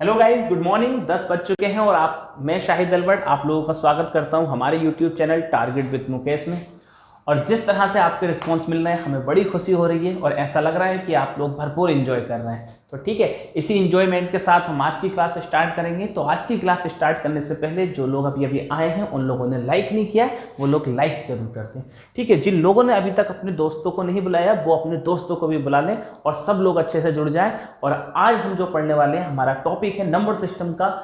Hello guys, good morning. 10 बज चुके हैं और मैं शाहिद अलबर्ट आप लोगों का स्वागत करता हूं हमारे YouTube channel target with Mukesh में। और जिस तरह से आपके रिस्पांस मिल रहे हैं हमें बड़ी खुशी हो रही है और ऐसा लग रहा है कि आप लोग भरपूर एंजॉय कर रहे हैं। तो ठीक है, इसी एंजॉयमेंट के साथ हम आज की क्लास स्टार्ट करेंगे। तो आज की क्लास स्टार्ट करने से पहले जो लोग अभी अभी आए हैं उन लोगों ने लाइक नहीं किया, वो लोग लाइक जरूर करते हैं। ठीक है, जिन लोगों ने अभी तक अपने दोस्तों को नहीं बुलाया वो अपने दोस्तों को भी बुला लें और सब लोग अच्छे से जुड़ जाएं। और आज हम जो पढ़ने वाले हैं, हमारा टॉपिक है नंबर सिस्टम का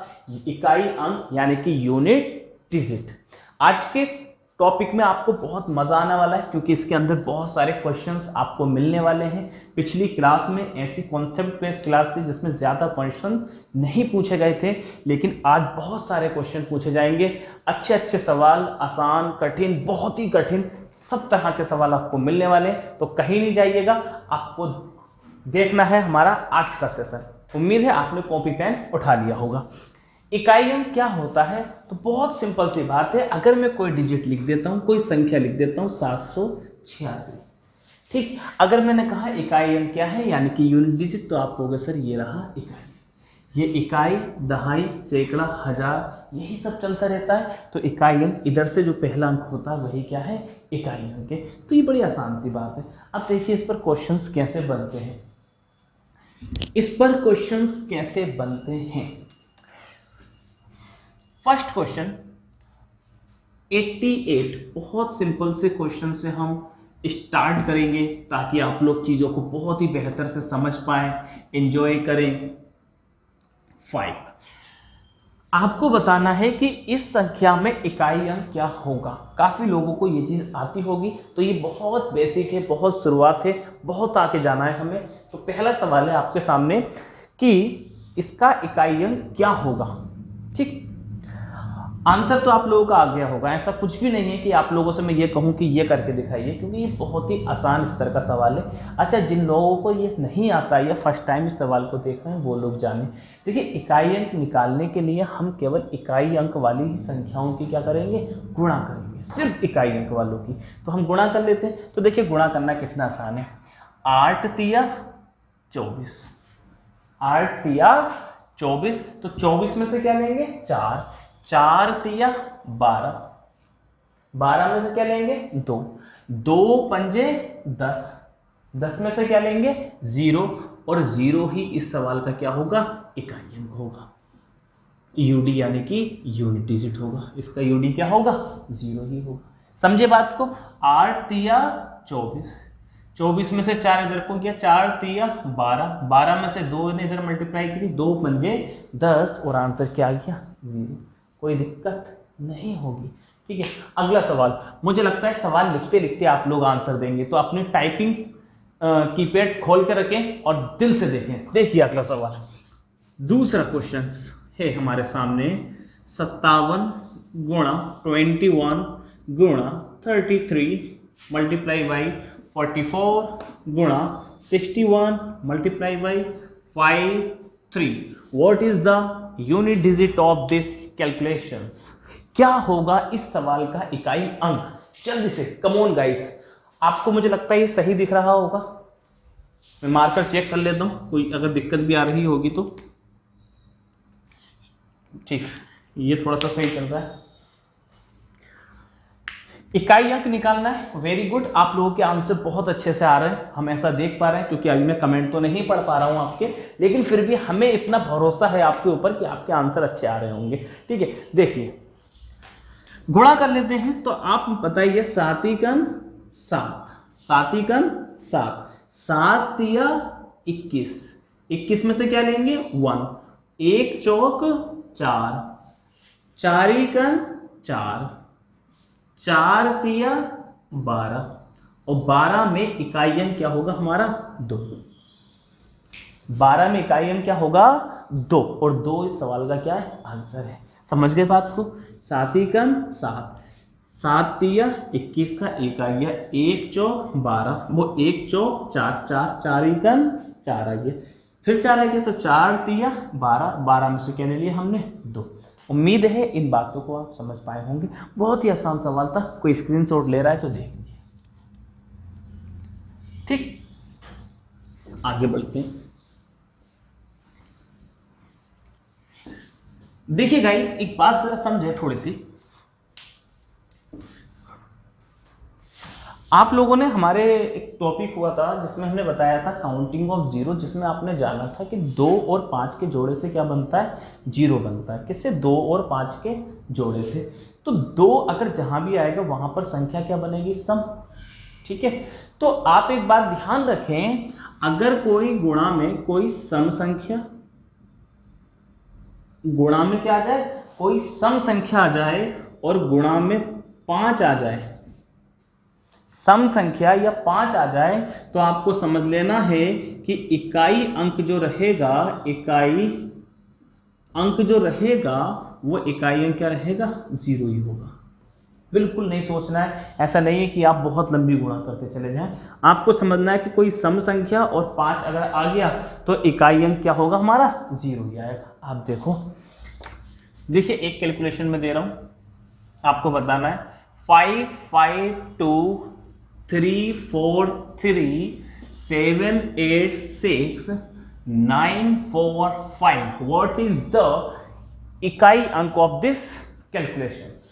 इकाई अंक यानी कि यूनिट डिजिट। आज के टॉपिक में आपको बहुत मजा आने वाला है क्योंकि इसके अंदर बहुत सारे क्वेश्चंस आपको मिलने वाले हैं। पिछली क्लास में ऐसी कॉन्सेप्ट बेस्ड क्लास थी जिसमें ज्यादा क्वेश्चन नहीं पूछे गए थे, लेकिन आज बहुत सारे क्वेश्चन पूछे जाएंगे। अच्छे अच्छे सवाल, आसान, कठिन, बहुत ही कठिन, सब तरह के सवाल आपको मिलने वाले हैं। तो कहीं नहीं जाइएगा, आपको देखना है हमारा आज का सेशन। उम्मीद है आपने कॉपी पेन उठा लिया होगा। इकाई अंक क्या होता है? तो बहुत सिंपल सी बात है। अगर मैं कोई डिजिट लिख देता हूं, कोई संख्या लिख देता हूं 786, ठीक, अगर मैंने कहा इकाई अंक क्या है यानी कि यूनिट डिजिट, तो आप कहोगे सर ये रहा इकाई। ये इकाई, दहाई, सैकड़ा, हजार, यही सब चलता रहता है। तो इकाई अंक इधर से जो पहला अंक होता है वही क्या है? इकाई अंक है। तो ये बड़ी आसान सी बात है। अब देखिए इस पर क्वेश्चंस कैसे बनते हैं। इस पर क्वेश्चंस कैसे बनते हैं। फर्स्ट क्वेश्चन 88, बहुत सिंपल से क्वेश्चन से हम स्टार्ट करेंगे ताकि आप लोग चीज़ों को बहुत ही बेहतर से समझ पाएं, एंजॉय करें। 5, आपको बताना है कि इस संख्या में इकाई अंक क्या होगा। काफ़ी लोगों को ये चीज़ आती होगी, तो ये बहुत बेसिक है, बहुत शुरुआत है, बहुत आगे जाना है हमें। तो पहला सवाल है आपके सामने कि इसका इकाई अंक क्या होगा। ठीक, आंसर तो आप लोगों का आ गया होगा। ऐसा कुछ भी नहीं है कि आप लोगों से मैं ये कहूँ कि ये करके दिखाइए, क्योंकि ये बहुत ही आसान स्तर का सवाल है। अच्छा, जिन लोगों को ये नहीं आता या फर्स्ट टाइम इस सवाल को देख रहे हैं वो लोग जाने। देखिए, इकाई अंक निकालने के लिए हम केवल इकाई अंक वाली ही संख्याओं की क्या करेंगे? गुणा करेंगे, सिर्फ इकाई अंक वालों की। तो हम गुणा कर लेते हैं। तो देखिए गुणा करना कितना आसान है। 8 तिया 24, 8 तिया 24, तो 24 में से क्या लेंगे? 4, 4 तिया 12, 12 में से क्या लेंगे? 2, 2 पंजे 10, 10 में से क्या लेंगे? 0, और 0 ही इस सवाल का क्या होगा? इकाई अंक होगा। यूडी यानी कि यूनिट डिजिट होगा। इसका यूडी क्या होगा? 0 ही होगा। समझे बात को? 8 तिया 24, 24 में से 4 इधर को किया, 4 तिया 12, 12 में से 2 ने इधर मल्टीप्लाई की, 2 पंजे 10, और आंसर क्या आ गया? 0। कोई दिक्कत नहीं होगी। ठीक है, अगला सवाल। मुझे लगता है सवाल लिखते लिखते आप लोग आंसर देंगे, तो अपनी टाइपिंग कीपैड खोल कर रखें और दिल से देखें। देखिए अगला सवाल, दूसरा क्वेश्चन है हमारे सामने। 57 गुणा 21 गुणा 33 मल्टीप्लाई बाई 44 गुणा 61 multiply by 53। What is the unit digit of this calculation? क्या होगा इस सवाल का इकाई अंक? जल्दी से, कम ऑन गाइस। आपको मुझे लगता है ये सही दिख रहा होगा। मैं मार्कर चेक कर लेता हूं, कोई अगर दिक्कत भी आ रही होगी तो। ठीक, ये थोड़ा सा सही चल रहा है। इकाई अंक निकालना है। वेरी गुड, आप लोगों के आंसर बहुत अच्छे से आ रहे हैं, हम ऐसा देख पा रहे हैं, क्योंकि अभी मैं कमेंट तो नहीं पढ़ पा रहा हूं आपके, लेकिन फिर भी हमें इतना भरोसा है आपके ऊपर कि आपके आंसर अच्छे आ रहे होंगे। ठीक है, देखिए गुणा कर लेते हैं। तो आप बताइए, 7 एकन 7, 7 एकन 7, 7 तिया 21, 21 में से क्या लेंगे? 1, 1 चौक 4, 4 एकन 4, 4 तिया 12, और 12 में इकाई अंक क्या होगा हमारा? 2। 12 में इकाई अंक क्या होगा? 2, और 2 इस सवाल का क्या है? आंसर है। समझ गए बात को? 7 एकन 7, 7 तिया 21 का 1 आ गया, 1 चौक 12, वो 1 चौक 4, 4, 4 एकन 4 आ गया, फिर 4 आ गया, तो 4 तिया 12, 12 में से क्या ले लिया हमने? 2। उम्मीद है इन बातों को आप समझ पाए होंगे। बहुत ही आसान सवाल था। कोई स्क्रीनशॉट ले रहा है तो देख लीजिए। ठीक, आगे बढ़ते हैं। देखिए गाइस, एक बात जरा समझे थोड़ी सी। आप लोगों ने हमारे एक टॉपिक हुआ था जिसमें हमने बताया था काउंटिंग ऑफ जीरो, जिसमें आपने जाना था कि 2 और 5 के जोड़े से क्या बनता है, जीरो बनता है। किससे? 2 और 5 के जोड़े से। तो 2 अगर जहां भी आएगा वहां पर संख्या क्या बनेगी? सम। ठीक है, तो आप एक बात ध्यान रखें, अगर कोई गुणा में कोई सम संख्या, गुणा में क्या आ जाए, कोई सम संख्या आ जाए और गुणा में 5 आ जाए, सम संख्या या 5 आ जाए, तो आपको समझ लेना है कि इकाई अंक जो रहेगा, इकाई अंक जो रहेगा वो इकाई अंक क्या रहेगा? जीरो ही होगा। बिल्कुल नहीं सोचना है, ऐसा नहीं है कि आप बहुत लंबी गुणा करते चले जाएं। आपको समझना है कि कोई सम संख्या और 5 अगर आ गया तो इकाई अंक क्या होगा हमारा? जीरो ही आएगा। आप देखो, देखिए एक कैलकुलेशन में दे रहा हूं, आपको बताना है 5 5 2 3 4 3 7 8 6 9 4 5। व्हाट इज द इकाई अंक ऑफ दिस कैलकुलेशंस?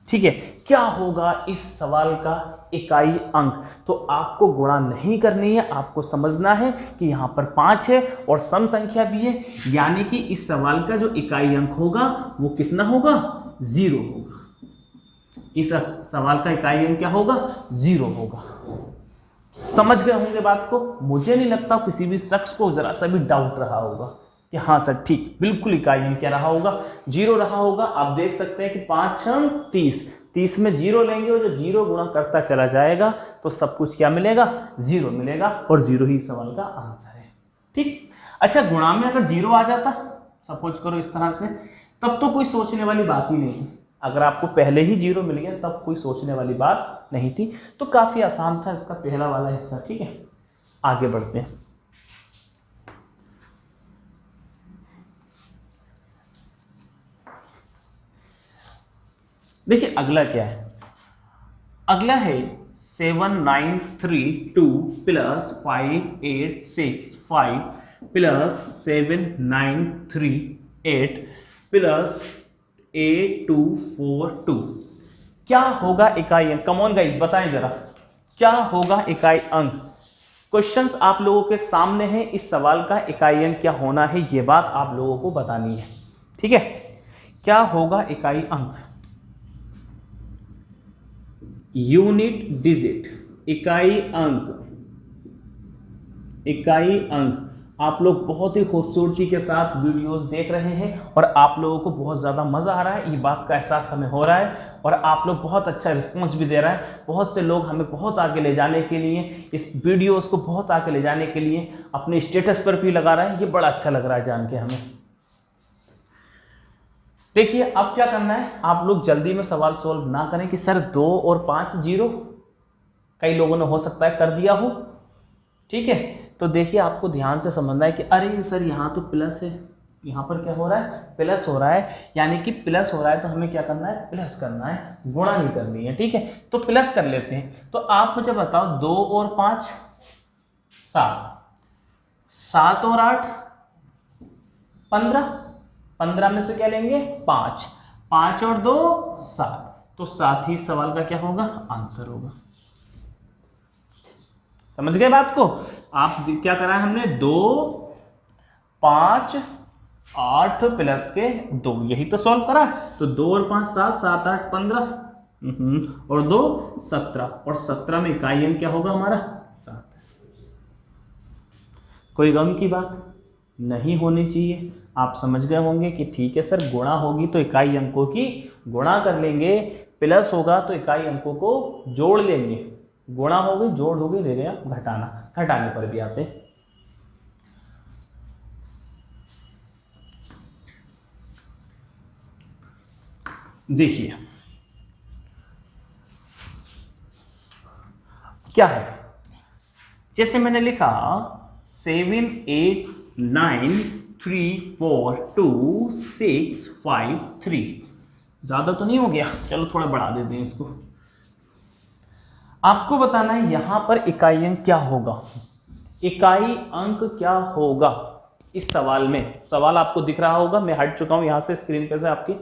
ठीक है, क्या होगा इस सवाल का इकाई अंक? तो आपको गुणा नहीं करनी है, आपको समझना है कि यहां पर 5 है और सम संख्या भी है, यानी कि इस सवाल का जो इकाई अंक होगा वो कितना होगा? जीरो होगा। इस सवाल का इकाई अंक क्या होगा? जीरो होगा। समझ गए होंगे बात को? मुझे नहीं लगता किसी भी शख्स को जरा सा भी डाउट रहा होगा कि हाँ सर ठीक, बिल्कुल इकाई अंक क्या रहा होगा? जीरो रहा होगा। आप देख सकते हैं कि 5 30, 30 में जीरो लेंगे और जो जीरो गुणा करता चला जाएगा तो सब कुछ क्या मिलेगा? जीरो मिलेगा, और जीरो ही सवाल का आंसर है। ठीक, अच्छा गुणा में अगर जीरो आ जाता, सपोज करो इस तरह से, तब तो कोई सोचने वाली बात ही नहीं थी। अगर आपको पहले ही जीरो मिल गया तब कोई सोचने वाली बात नहीं थी। तो काफी आसान था इसका पहला वाला हिस्सा। ठीक है, आगे बढ़ते हैं। देखिए अगला क्या है, अगला है 7 9 3 2 प्लस 5 8 6 5 प्लस 7 9 3 8 प्लस 8 2 4 2। क्या होगा इकाई अंक? कम ऑन गाइस, बताएं जरा क्या होगा इकाई अंक? क्वेश्चंस आप लोगों के सामने है, इस सवाल का इकाई अंक क्या होना है ये बात आप लोगों को बतानी है। ठीक है, क्या होगा इकाई अंक? यूनिट डिजिट, इकाई अंक, इकाई अंक। आप लोग बहुत ही खूबसूरती के साथ वीडियोस देख रहे हैं और आप लोगों को बहुत ज़्यादा मज़ा आ रहा है, ये बात का एहसास हमें हो रहा है, और आप लोग बहुत अच्छा रिस्पॉन्स भी दे रहा है। बहुत से लोग हमें बहुत आगे ले जाने के लिए, इस वीडियोस को बहुत आगे ले जाने के लिए अपने स्टेटस पर भी लगा रहे हैं। ये बड़ा अच्छा लग रहा है जान के हमें। देखिए अब क्या करना है, आप लोग जल्दी में सवाल सोल्व ना करें कि सर 2 और 5 जीरो, कई लोगों ने हो सकता है कर दिया हो। ठीक है, तो देखिए आपको ध्यान से समझना है कि अरे सर यहाँ तो प्लस है, यहाँ पर क्या हो रहा है? प्लस हो रहा है, यानी कि प्लस हो रहा है तो हमें क्या करना है? प्लस करना है, गुणा नहीं करनी है। ठीक है, तो प्लस कर लेते हैं। तो आप मुझे बताओ 2 और 5 7, 7 और 8 15, 15 में से क्या लेंगे? 5, 5 और 2 7, तो 7 ही सवाल का क्या होगा? आंसर होगा। समझ गए बात को? आप क्या करा है हमने? 2 5 8 प्लस के 2, यही तो सॉल्व करा। तो 2 और 5 7, 7 8 15 और 2 17, और 17 में इकाई अंक क्या होगा हमारा? 7। कोई गम की बात नहीं होनी चाहिए। आप समझ गए होंगे कि ठीक है सर, गुणा होगी तो इकाई अंकों की गुणा कर लेंगे, प्लस होगा तो इकाई अंकों को जोड़ लेंगे। गुणा हो गई, जोड़ हो गई, रह गया घटाना, घटाने पर भी आते। देखिए क्या है, जैसे मैंने लिखा 7 8 9 3 4 2 6 5 3, ज्यादा तो नहीं हो गया? चलो थोड़ा बढ़ा देते हैं इसको। आपको बताना है यहां पर इकाई अंक क्या होगा, इकाई अंक क्या होगा। इस सवाल में, सवाल आपको दिख रहा होगा, मैं हट चुका हूं यहां से स्क्रीन पे से आपकी,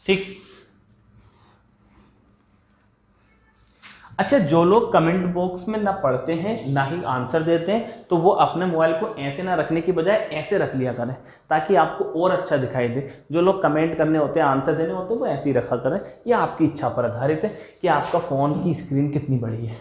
ठीक। अच्छा, जो लोग कमेंट बॉक्स में ना पढ़ते हैं ना ही आंसर देते हैं, तो वो अपने मोबाइल को ऐसे ना रखने की बजाय ऐसे रख लिया करें, ताकि आपको और अच्छा दिखाई दे। जो लोग कमेंट करने होते हैं, आंसर देने होते हैं, वो ऐसे ही रखा करें। यह आपकी इच्छा पर आधारित है कि आपका फ़ोन की स्क्रीन कितनी बड़ी है।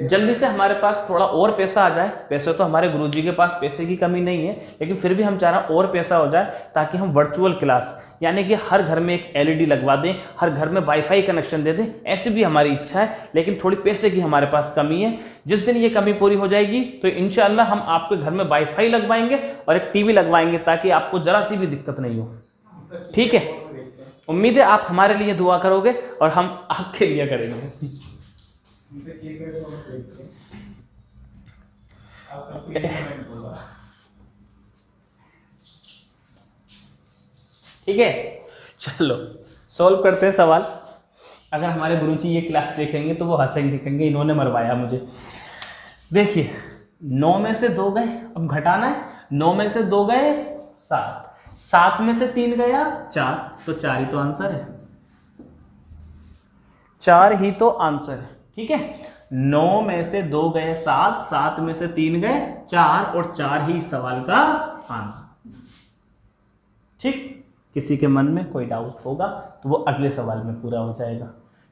जल्दी से हमारे पास थोड़ा और पैसा आ जाए, पैसे तो हमारे गुरुजी के पास पैसे की कमी नहीं है, लेकिन फिर भी हम चाह रहे हैं और पैसा हो जाए, ताकि हम वर्चुअल क्लास यानी कि हर घर में एक एलईडी लगवा दें, हर घर में वाईफाई कनेक्शन दे दें। ऐसी भी हमारी इच्छा है, लेकिन थोड़ी पैसे की हमारे पास कमी है। जिस दिन ये कमी पूरी हो जाएगी तो इंशाअल्लाह हम आपके घर में वाईफाई लगवाएंगे और एक टीवी लगवाएंगे, ताकि आपको जरा सी भी दिक्कत नहीं हो। ठीक है, उम्मीद है आप हमारे लिए दुआ करोगे और हम आपके लिए करेंगे। ठीक है, चलो सॉल्व करते हैं सवाल। अगर हमारे गुरुजी ये क्लास देखेंगे तो वो हंसेंगे, कहेंगे इन्होंने मरवाया मुझे। देखिए 9 में से 2 गए, अब घटाना है। 9 में से 2 गए 7, 7 में से 3 गया 4, तो 4 ही तो आंसर है, 4 ही तो आंसर है। ठीक है, 9 में से 2 गए 7, 7 में से 3 गए 4, और 4 ही सवाल का आंसर। ठीक, किसी के मन में कोई डाउट होगा तो वो अगले सवाल में पूरा हो जाएगा।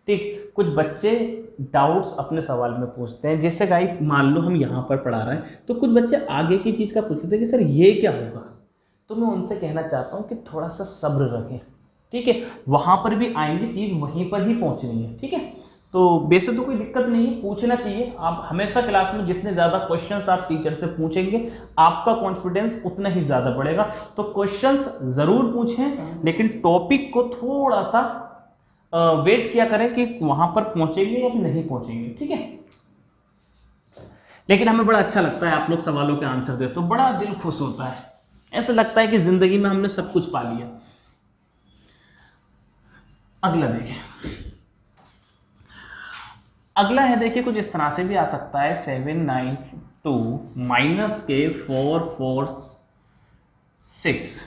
ठीक, कुछ बच्चे डाउट्स अपने सवाल में पूछते हैं, जैसे गाइस मान लो हम यहाँ पर पढ़ा रहे हैं, तो कुछ बच्चे आगे की चीज़ का पूछते हैं कि सर ये क्या होगा। तो मैं उनसे कहना चाहता हूँ कि थोड़ा सा सब्र रखें। ठीक है, वहाँ पर भी आएंगे, चीज़ वहीं पर ही पहुँचनी है। ठीक है, तो वैसे तो कोई दिक्कत नहीं है, पूछना चाहिए। आप हमेशा क्लास में जितने ज़्यादा क्वेश्चंस आप टीचर से पूछेंगे, आपका कॉन्फिडेंस उतना ही ज़्यादा बढ़ेगा। तो क्वेश्चंस ज़रूर पूछें, लेकिन टॉपिक को थोड़ा सा वेट किया करें कि वहाँ पर पहुँचेंगे या नहीं पहुँचेंगे। ठीक है, लेकिन हमें बड़ा अच्छा लगता है आप लोग सवालों के आंसर दे, तो बड़ा दिल खुश होता है, ऐसा लगता है कि ज़िंदगी में हमने सब कुछ पा लिया। अगला देखें, अगला है देखिए कुछ इस तरह से भी आ सकता है 792 माइनस के 446,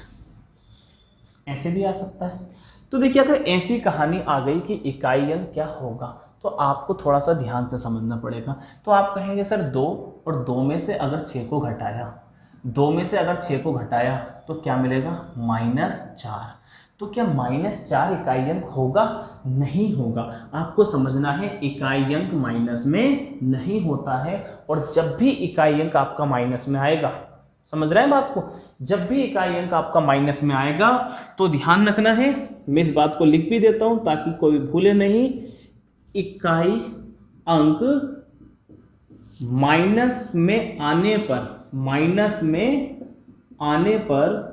ऐसे भी आ सकता है। तो देखिए अगर ऐसी कहानी आ गई कि इकाई अंक क्या होगा, तो आपको थोड़ा सा ध्यान से समझना पड़ेगा। तो आप कहेंगे सर 2 और 2 में से अगर 6 को घटाया, 2 में से अगर 6 को घटाया तो क्या मिलेगा, -4। तो क्या -4 इकाई अंक होगा? नहीं होगा। आपको समझना है इकाई अंक माइनस में नहीं होता है, और जब भी इकाई अंक आपका माइनस में आएगा, समझ रहे हैं बात को, जब भी इकाई अंक आपका माइनस में आएगा तो ध्यान रखना है, मैं इस बात को लिख भी देता हूं ताकि कोई भूले नहीं, इकाई अंक माइनस में आने पर, माइनस में आने पर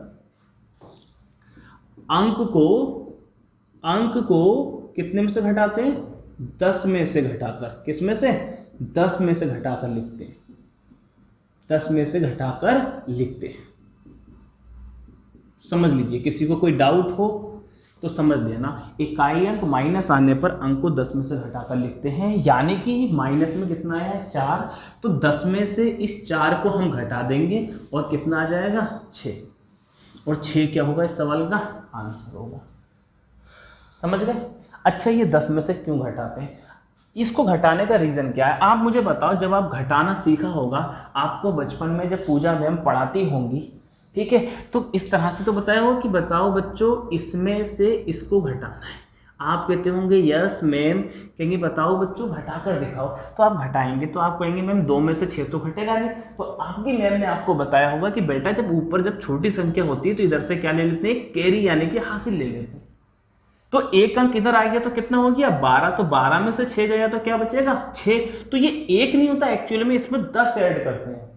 अंक को कितने में से घटाते हैं, 10 में से घटाकर, किस में से, 10 में से घटाकर लिखते हैं, 10 में से घटाकर लिखते हैं। समझ लीजिए, किसी को कोई डाउट हो तो समझ लेना, इकाई अंक माइनस आने पर अंक को 10 में से घटाकर लिखते हैं, यानी कि माइनस में कितना आया है, 4, तो 10 में से इस 4 को हम घटा देंगे और कितना आ जाएगा, 6, और 6 क्या होगा, इस सवाल का आंसर होगा। समझ गए? अच्छा, ये 10 में से क्यों घटाते हैं, इसको घटाने का रीज़न क्या है, आप मुझे बताओ। जब आप घटाना सीखा होगा, आपको बचपन में जब पूजा मैम पढ़ाती होंगी, ठीक है, तो इस तरह से तो बताया होगा कि बताओ बच्चों इसमें से इसको घटाना है। आप कहते होंगे यस मैम, कहेंगे बताओ बच्चों घटा कर दिखाओ, तो आप घटाएंगे तो आप कहेंगे मैम 2 में से 6 तो घटेगा नहीं। तो आपकी मैम ने आपको बताया होगा कि बेटा जब ऊपर जब छोटी संख्या होती है तो इधर से क्या ले लेते हैं, कैरी यानी कि हासिल ले लेते हैं। तो एक अंक इधर आ गया तो कितना हो गया, 12, तो 12 में से 6 गया तो क्या बचेगा, 6। तो ये 1 नहीं होता एक्चुअली में, इसमें 10 ऐड करते हैं,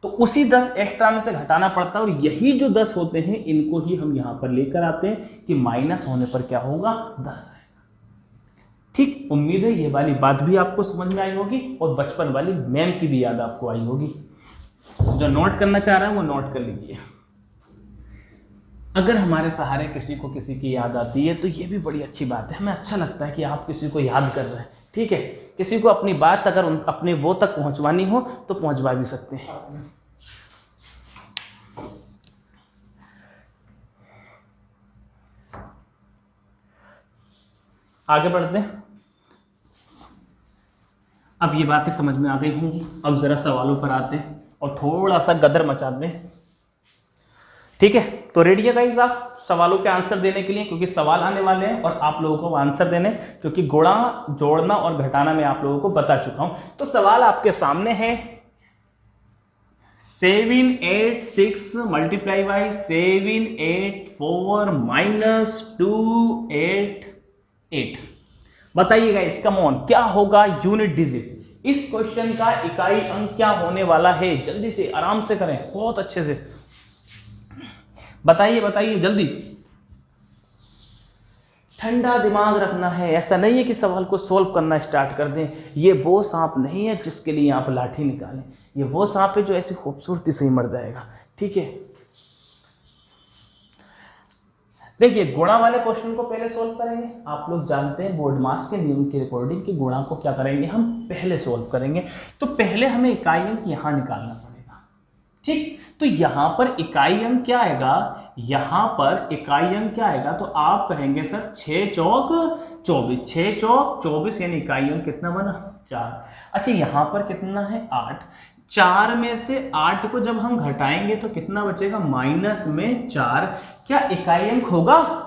तो उसी 10 एक्स्ट्रा में से घटाना पड़ता है, और यही जो 10 होते हैं इनको ही हम यहां पर लेकर आते हैं कि माइनस होने पर क्या होगा, 10 आएगा। ठीक, उम्मीद है ये वाली बात भी आपको समझ में आई होगी, और बचपन वाली मैम की भी याद आपको आई होगी। जो नोट करना चाह रहा है वो नोट कर लीजिए। अगर हमारे सहारे किसी को किसी की याद आती है तो ये भी बड़ी अच्छी बात है, हमें अच्छा लगता है कि आप किसी को याद कर रहे हैं। ठीक है, किसी को अपनी बात अगर अपने वो तक पहुंचवानी हो तो पहुंचवा भी सकते हैं। आगे बढ़ते हैं। अब ये बातें समझ में आ गई होंगी, अब जरा सवालों पर आते हैं और थोड़ा सा गदर मचाते हैं। ठीक है, तो रेडी है गाइस आप सवालों के आंसर देने के लिए, क्योंकि सवाल आने वाले हैं और आप लोगों को आंसर देने, क्योंकि गुणा जोड़ना और घटाना मैं आप लोगों को बता चुका हूं। तो सवाल आपके सामने है 786 मल्टीप्लाई बाई 784 माइनस 288। बताइएगा इसका कम ऑन क्या होगा यूनिट डिजिट। इस क्वेश्चन का इकाई अंक क्या होने वाला है, जल्दी से आराम से करें, बहुत अच्छे से बताइए, बताइए जल्दी, ठंडा दिमाग रखना है। ऐसा नहीं है कि सवाल को सोल्व करना स्टार्ट कर दें। ये वो सांप नहीं है जिसके लिए आप लाठी निकालें, ये वो सांप है जो ऐसी खूबसूरती से ही मर जाएगा। ठीक है, देखिए गुणा वाले क्वेश्चन को पहले सोल्व करेंगे। आप लोग जानते हैं बोर्ड मास के नियम के अकॉर्डिंग कि गुणा को क्या करेंगे, हम पहले सोल्व करेंगे। तो पहले हमें इकाई अंक यहां निकालना पड़ेगा। ठीक, तो यहां पर इकाई अंक क्या आएगा, यहां पर इकाई अंक क्या आएगा, तो आप कहेंगे सर 6 चौक 24, 6 चौक 24 यानी इकाई अंक कितना बना 4। अच्छा यहां पर कितना है 8, 4 में से 8 को जब हम घटाएंगे तो कितना बचेगा माइनस में 4। क्या इकाई अंक होगा,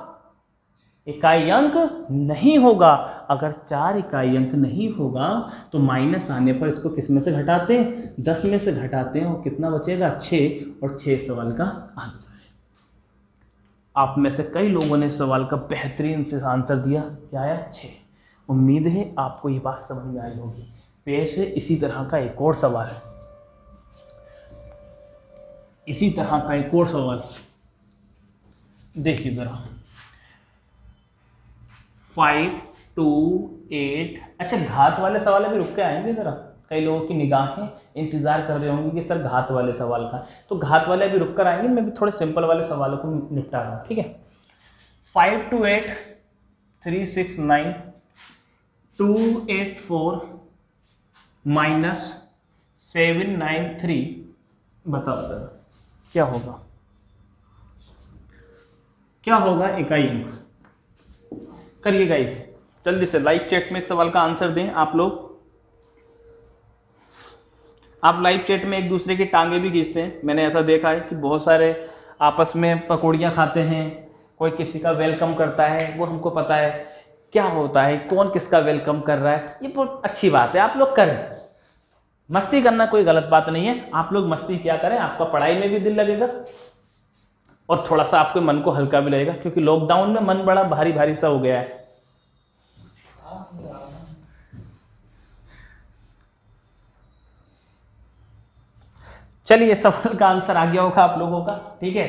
इकाई अंक नहीं होगा। अगर 4 इकाई अंक नहीं होगा तो माइनस आने पर इसको किस में से घटाते हैं, 10 में से घटाते हैं और कितना बचेगा 6, और 6 सवाल का आंसर है। आप में से कई लोगों ने सवाल का बेहतरीन से आंसर दिया, क्या आया 6। उम्मीद है आपको ये बात समझ में आई होगी। पेश है इसी तरह का एक और सवाल, इसी तरह का एक और सवाल देखिए जरा 5 2 8। अच्छा घात वाले सवाल अभी रुक के आएंगे जरा, कई लोगों की निगाहें इंतजार कर रहे होंगे कि सर घात वाले सवाल का, तो घात वाले अभी रुक कर आएंगे। मैं भी थोड़े सिंपल वाले सवालों को निपटा रहा हूँ। ठीक है, 5 2 8 3 6 9 284 माइनस 793। बताओ जरा क्या होगा, क्या होगा इकाई अंक। करिएगा इस जल्दी से लाइव चैट में इस सवाल का आंसर दें आप लोग। आप लाइव चैट में एक दूसरे की टांगे भी खींचते हैं, मैंने ऐसा देखा है कि बहुत सारे आपस में पकौड़ियाँ खाते हैं, कोई किसी का वेलकम करता है, वो हमको पता है क्या होता है, कौन किसका वेलकम कर रहा है। ये बहुत अच्छी बात है, आप लोग करें, मस्ती करना कोई गलत बात नहीं है। आप लोग मस्ती क्या करें, आपका पढ़ाई में भी दिल लगेगा और थोड़ा सा आपके मन को हल्का भी लगेगा, क्योंकि लॉकडाउन में मन बड़ा भारी भारी सा हो गया है। चलिए सवाल का आंसर आ गया होगा आप लोगों का। ठीक है,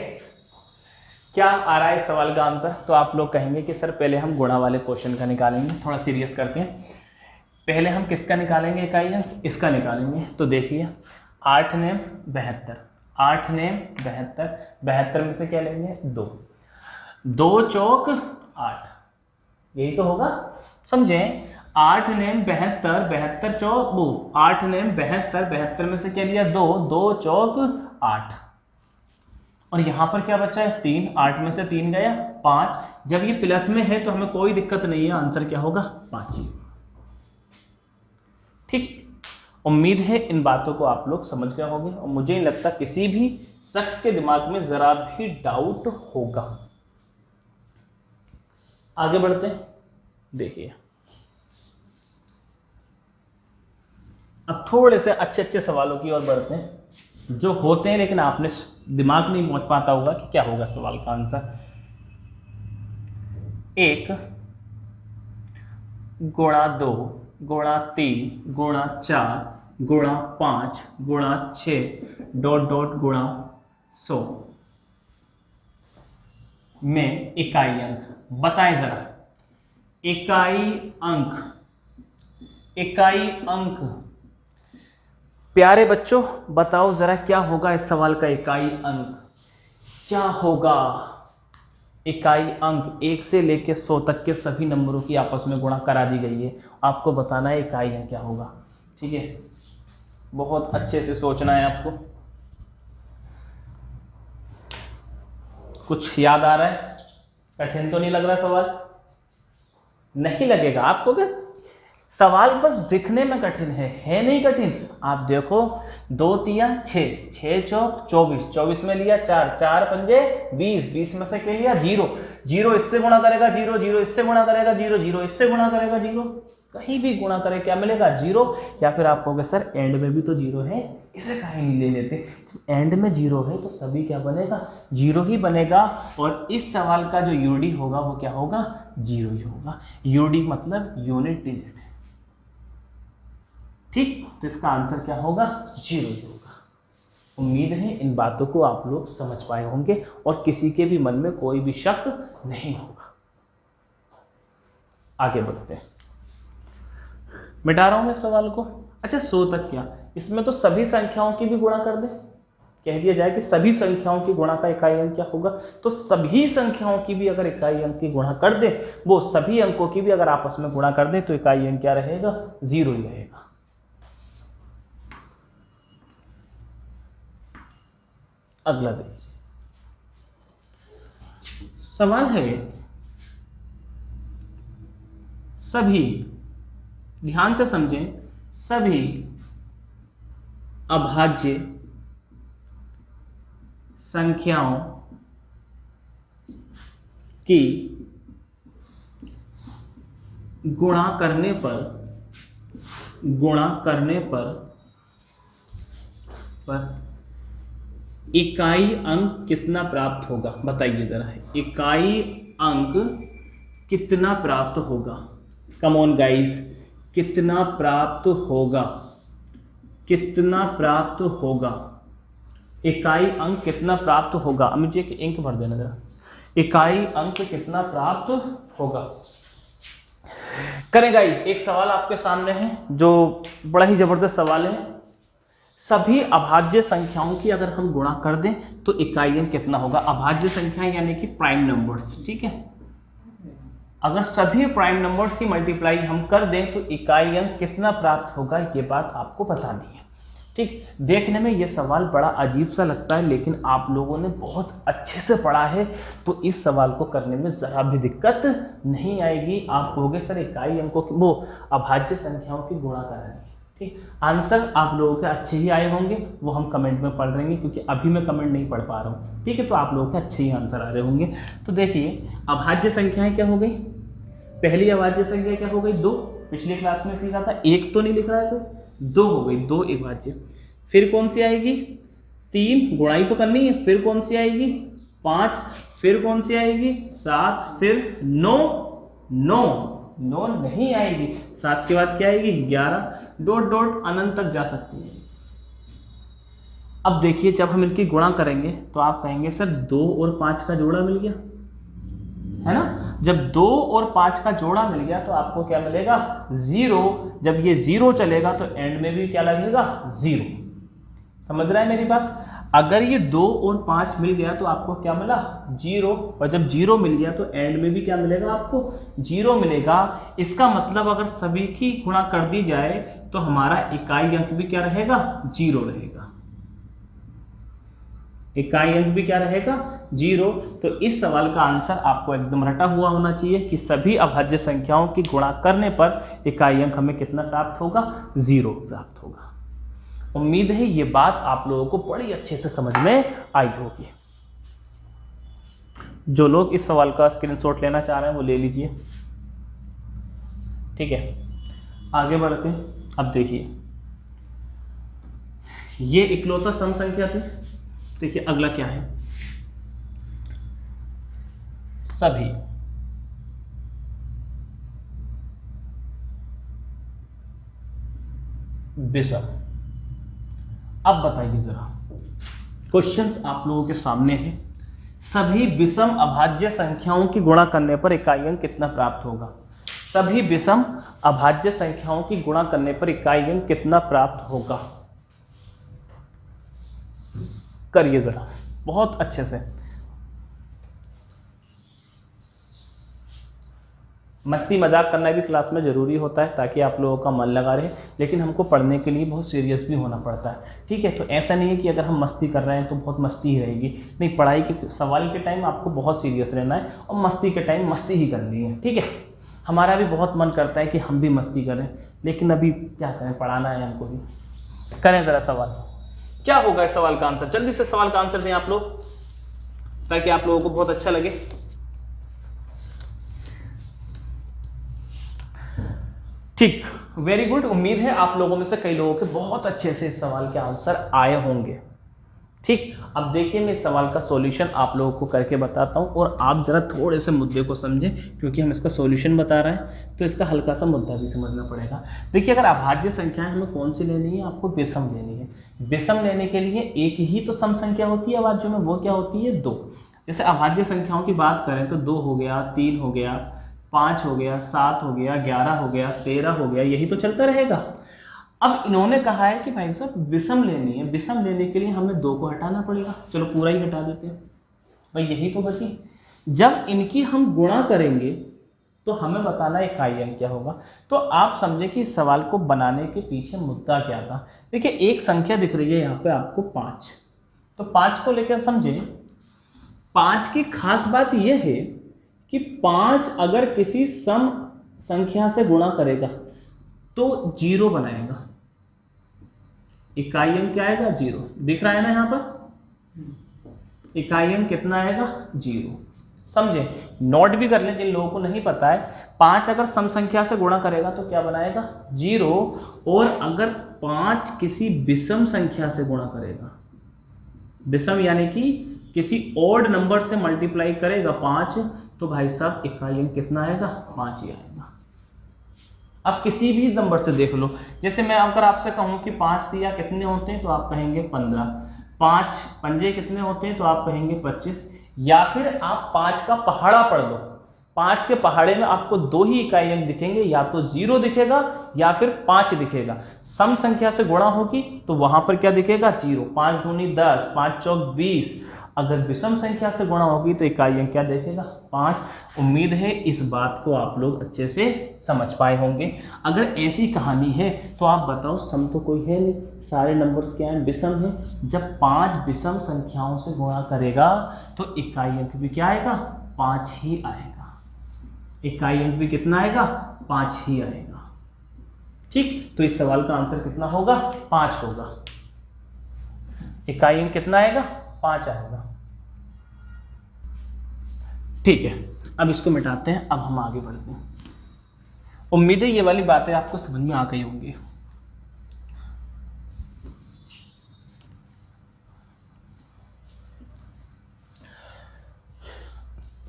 क्या आ रहा है इस सवाल का आंसर, तो आप लोग कहेंगे कि सर पहले हम गुणा वाले क्वेश्चन का निकालेंगे। थोड़ा सीरियस करते हैं, पहले हम किसका निकालेंगे इकाई अंक, इसका निकालेंगे। तो देखिए 8 ने 72, 8 ने 72, 72 में से क्या लेंगे 2, 2 चौक 8, यही तो होगा, समझे। 8 ने 72, 72 चौक 2, 8 ने 72, 72 में से क्या लिया 2, 2 चौक 8, और यहां पर क्या बचा है 3, 8 में से 3 गया 5। जब ये प्लस में है तो हमें कोई दिक्कत नहीं है, आंसर क्या होगा 5 ही। ठीक, उम्मीद है इन बातों को आप लोग समझ गए होंगे और मुझे नहीं लगता किसी भी शख्स के दिमाग में जरा भी डाउट होगा। आगे बढ़ते हैं, देखिए अब थोड़े से अच्छे अच्छे सवालों की ओर बढ़ते हैं जो होते हैं लेकिन आपने दिमाग नहीं पहुंच पाता होगा कि क्या होगा सवाल का आंसर। 1 गुणा 2 गुणा 3 गुणा 4 गुणा 5 गुणा 6 डॉट डॉट गुणा 100 में इकाई अंक बताएं जरा। इकाई अंक, इकाई अंक प्यारे बच्चों बताओ जरा क्या होगा इस सवाल का इकाई अंक क्या होगा। इकाई अंक 1 से लेकर 100 तक के सभी नंबरों की आपस में गुणा करा दी गई है, आपको बताना है इकाई अंक क्या होगा। ठीक है, बहुत अच्छे से सोचना है आपको। कुछ याद आ रहा है? कठिन तो नहीं लग रहा सवाल? नहीं लगेगा आपको क्या? सवाल बस दिखने में कठिन है नहीं कठिन। आप देखो, 2 तिया 6, 6 चौक 24, 24 में लिया 4, 4 पंजे 20, 20 में से क्या लिया 0, 0 इससे गुणा करेगा 0, 0 इससे गुणा करेगा 0, 0 इससे गुणा करेगा 0, कहीं भी गुणा करे क्या मिलेगा 0। या फिर आप कहोगे सर एंड में भी तो 0 है, इसे कहीं नहीं ले लेते। एंड में 0 है तो सभी क्या बनेगा 0 ही बनेगा, और इस सवाल का जो यूडी होगा वो क्या होगा 0 ही होगा। यूडी मतलब यूनिट डिजिट, ठीक, तो इसका आंसर क्या होगा 0 ही होगा। उम्मीद है इन बातों को आप लोग समझ पाए होंगे और किसी के भी मन में कोई भी शक नहीं होगा। आगे बढ़ते हैं, मिटा रहा हूं मैं सवाल को। अच्छा 100 तक क्या, इसमें तो सभी संख्याओं की भी गुणा कर दे, कह दिया जाए कि सभी संख्याओं की गुणा का इकाई अंक क्या होगा, तो सभी संख्याओं की भी अगर इकाई अंक की गुणा कर दे, वो सभी अंकों की भी अगर आपस में गुणा कर दे तो इकाई अंक क्या रहेगा 0 ही रहेगा। अगला देखिए, सवाल है सभी, ध्यान से समझें, सभी अभाज्य संख्याओं की गुणा करने पर इकाई अंक कितना प्राप्त होगा, बताइए जरा, इकाई अंक कितना प्राप्त होगा। कम ऑन गाइस, कितना प्राप्त होगा, कितना प्राप्त होगा, इकाई अंक कितना प्राप्त होगा। अमित जी एक इंक भर देना जरा, इकाई अंक कितना प्राप्त होगा। करें गाइस, एक सवाल आपके सामने है जो बड़ा ही जबरदस्त सवाल है। सभी अभाज्य संख्याओं की अगर हम गुणा कर दें तो इकाई अंक कितना होगा। अभाज्य संख्याएं यानी कि प्राइम नंबर्स, ठीक है, अगर सभी प्राइम नंबर्स की मल्टीप्लाई हम कर दें तो इकाई अंक कितना प्राप्त होगा, ये बात आपको बतानी है। ठीक, देखने में ये सवाल बड़ा अजीब सा लगता है, लेकिन आप लोगों ने बहुत अच्छे से पढ़ा है तो इस सवाल को करने में जरा भी दिक्कत नहीं आएगी। आप कहोगे सर इकाई अंकों की, वो अभाज्य संख्याओं की गुणा करानी है। ठीक, आंसर आप लोगों के अच्छे ही आए होंगे, वो हम कमेंट में पढ़ लेंगे क्योंकि अभी मैं कमेंट नहीं पढ़ पा रहा हूँ। ठीक है, तो आप लोगों के अच्छे ही आंसर आ रहे होंगे। तो देखिए, अभाज्य संख्याएं क्या हो गई, पहली अभाज्य संख्या क्या हो गई 2, पिछली क्लास में सीखा था, 1 तो नहीं लिख रहा है कोई, 2 हो गई, 2 अभाज्य। फिर कौन सी आएगी 3, गुणाई तो करनी है, फिर कौन सी आएगी 5, फिर कौन सी आएगी 7, फिर 9, 9 नहीं आएगी, 7 के बाद क्या आएगी 11, डॉट डॉट अनंत तक जा सकती है। अब देखिए, जब हम इनकी गुणा करेंगे तो आप कहेंगे सर 2 और 5 का जोड़ा मिल गया, है ना। जब 2 और 5 का जोड़ा मिल गया तो आपको क्या मिलेगा 0। जब ये 0 चलेगा तो एंड में भी क्या लगेगा 0। समझ रहा है मेरी बात। अगर ये 2 और 5 मिल गया तो आपको क्या मिला 0, और जब 0 मिल गया तो एंड में भी क्या मिलेगा आपको 0 मिलेगा। इसका मतलब अगर सभी की गुणा कर दी जाए तो हमारा इकाई अंक भी क्या रहेगा 0 रहेगा, इकाई अंक भी क्या रहेगा 0। तो इस सवाल का आंसर आपको एकदम रटा हुआ होना चाहिए कि सभी अभाज्य संख्याओं की गुणा करने पर इकाई अंक हमें कितना प्राप्त होगा 0 प्राप्त होगा। उम्मीद है ये बात आप लोगों को बड़ी अच्छे से समझ में आई होगी। जो लोग इस सवाल का स्क्रीनशॉट लेना चाह रहे हैं वो ले लीजिए, ठीक है। आगे बढ़ते हैं। अब देखिए, ये इकलौता सम संख्या थी। देखिए अगला क्या है, सभी विषम। अब बताइए जरा, क्वेश्चंस आप लोगों के सामने है। सभी विषम अभाज्य संख्याओं की गुणा करने पर इकाई अंक कितना प्राप्त होगा। सभी विषम अभाज्य संख्याओं की गुणा करने पर इकाई अंक कितना प्राप्त होगा, करिए जरा बहुत अच्छे से। मस्ती मजाक करना भी क्लास में ज़रूरी होता है ताकि आप लोगों का मन लगा रहे, लेकिन हमको पढ़ने के लिए बहुत सीरियस भी होना पड़ता है, ठीक है। तो ऐसा नहीं है कि अगर हम मस्ती कर रहे हैं तो बहुत मस्ती ही रहेगी, नहीं, पढ़ाई के सवाल के टाइम आपको बहुत सीरियस रहना है और मस्ती के टाइम मस्ती ही करनी है, ठीक है। हमारा भी बहुत मन करता है कि हम भी मस्ती करें, लेकिन अभी क्या करें, पढ़ाना है हमको भी। करें ज़रा सवाल, क्या होगा इस सवाल का आंसर, जल्दी से सवाल का आंसर दें आप लोग ताकि आप लोगों को बहुत अच्छा लगे। ठीक, वेरी गुड। उम्मीद है आप लोगों में से कई लोगों के बहुत अच्छे से इस सवाल के आंसर आए होंगे, ठीक। अब देखिए मैं इस सवाल का सॉल्यूशन आप लोगों को करके बताता हूं और आप जरा थोड़े से मुद्दे को समझें, क्योंकि हम इसका सॉल्यूशन बता रहे हैं तो इसका हल्का सा मुद्दा भी समझना पड़ेगा। देखिए, अगर अभाज्य संख्याएं हमें कौन सी लेनी है, आपको विषम लेनी है। विषम लेने के लिए एक ही तो सम संख्या होती है अभाज्य में, वो क्या होती है, 2। जैसे अभाज्य संख्याओं की बात करें तो 2 हो गया, 3 हो गया, 5 हो गया, 7 हो गया, 11 हो गया, 13 हो गया, यही तो चलता रहेगा। अब इन्होंने कहा है कि भाई साहब विषम लेनी है, विषम लेने के लिए हमें 2 को हटाना पड़ेगा, चलो पूरा ही हटा देते हैं भाई, यही तो बची। जब इनकी हम गुणा करेंगे तो हमें बताना इकाई अंक क्या होगा। तो आप समझे कि इस सवाल को बनाने के पीछे मुद्दा क्या था। देखिए, एक संख्या दिख रही है यहाँ पे आपको 5, तो 5 को लेकर समझे। 5 की खास बात यह है कि 5 अगर किसी सम संख्या से गुणा करेगा तो 0 बनाएगा, इकाई अंक क्या आएगा, 0। दिख रहा है ना यहाँ पर, इकाई अंक कितना आएगा, 0। समझे, नोट भी कर ले जिन लोगों को नहीं पता है। 5 अगर सम संख्या से गुणा करेगा तो क्या बनाएगा, 0। और अगर 5 किसी विषम संख्या से गुणा करेगा, विषम यानी कि किसी ऑड नंबर से मल्टीप्लाई करेगा 5, तो भाई साहब इकाई अंक कितना आएगा, 5 ही आएगा। अब किसी भी नंबर से देख लो, जैसे मैं अगर आपसे कहूं कि 5 तिया कितने होते हैं तो आप कहेंगे 15, 5 पंजे कितने होते हैं तो आप कहेंगे 25, या फिर आप 5 का पहाड़ा पढ़ लो। 5 के पहाड़े में आपको 2 ही इकाई अंक दिखेंगे, या तो 0 दिखेगा या फिर 5 दिखेगा। सम संख्या से गुणा होगी तो वहां पर क्या दिखेगा, 0। 5 दूनी 10, 5 चौक 20। अगर विषम संख्या से गुणा होगी तो इकाई अंक क्या देखेगा, 5। उम्मीद है इस बात को आप लोग अच्छे से समझ पाए होंगे। अगर ऐसी कहानी है तो आप बताओ, सम तो कोई है नहीं, सारे नंबर्स क्या हैं, विषम है। जब 5 विषम संख्याओं से गुणा करेगा तो इकाई अंक भी क्या आएगा, 5 ही आएगा। इकाई अंक भी कितना आएगा, 5 ही आएगा, ठीक। तो इस सवाल का आंसर कितना होगा, 5 होगा। इकाई अंक कितना आएगा, 5 आएगा, ठीक है। अब इसको मिटाते हैं, अब हम आगे बढ़ते हैं। उम्मीद है ये वाली बातें आपको समझ में आ गई होंगी।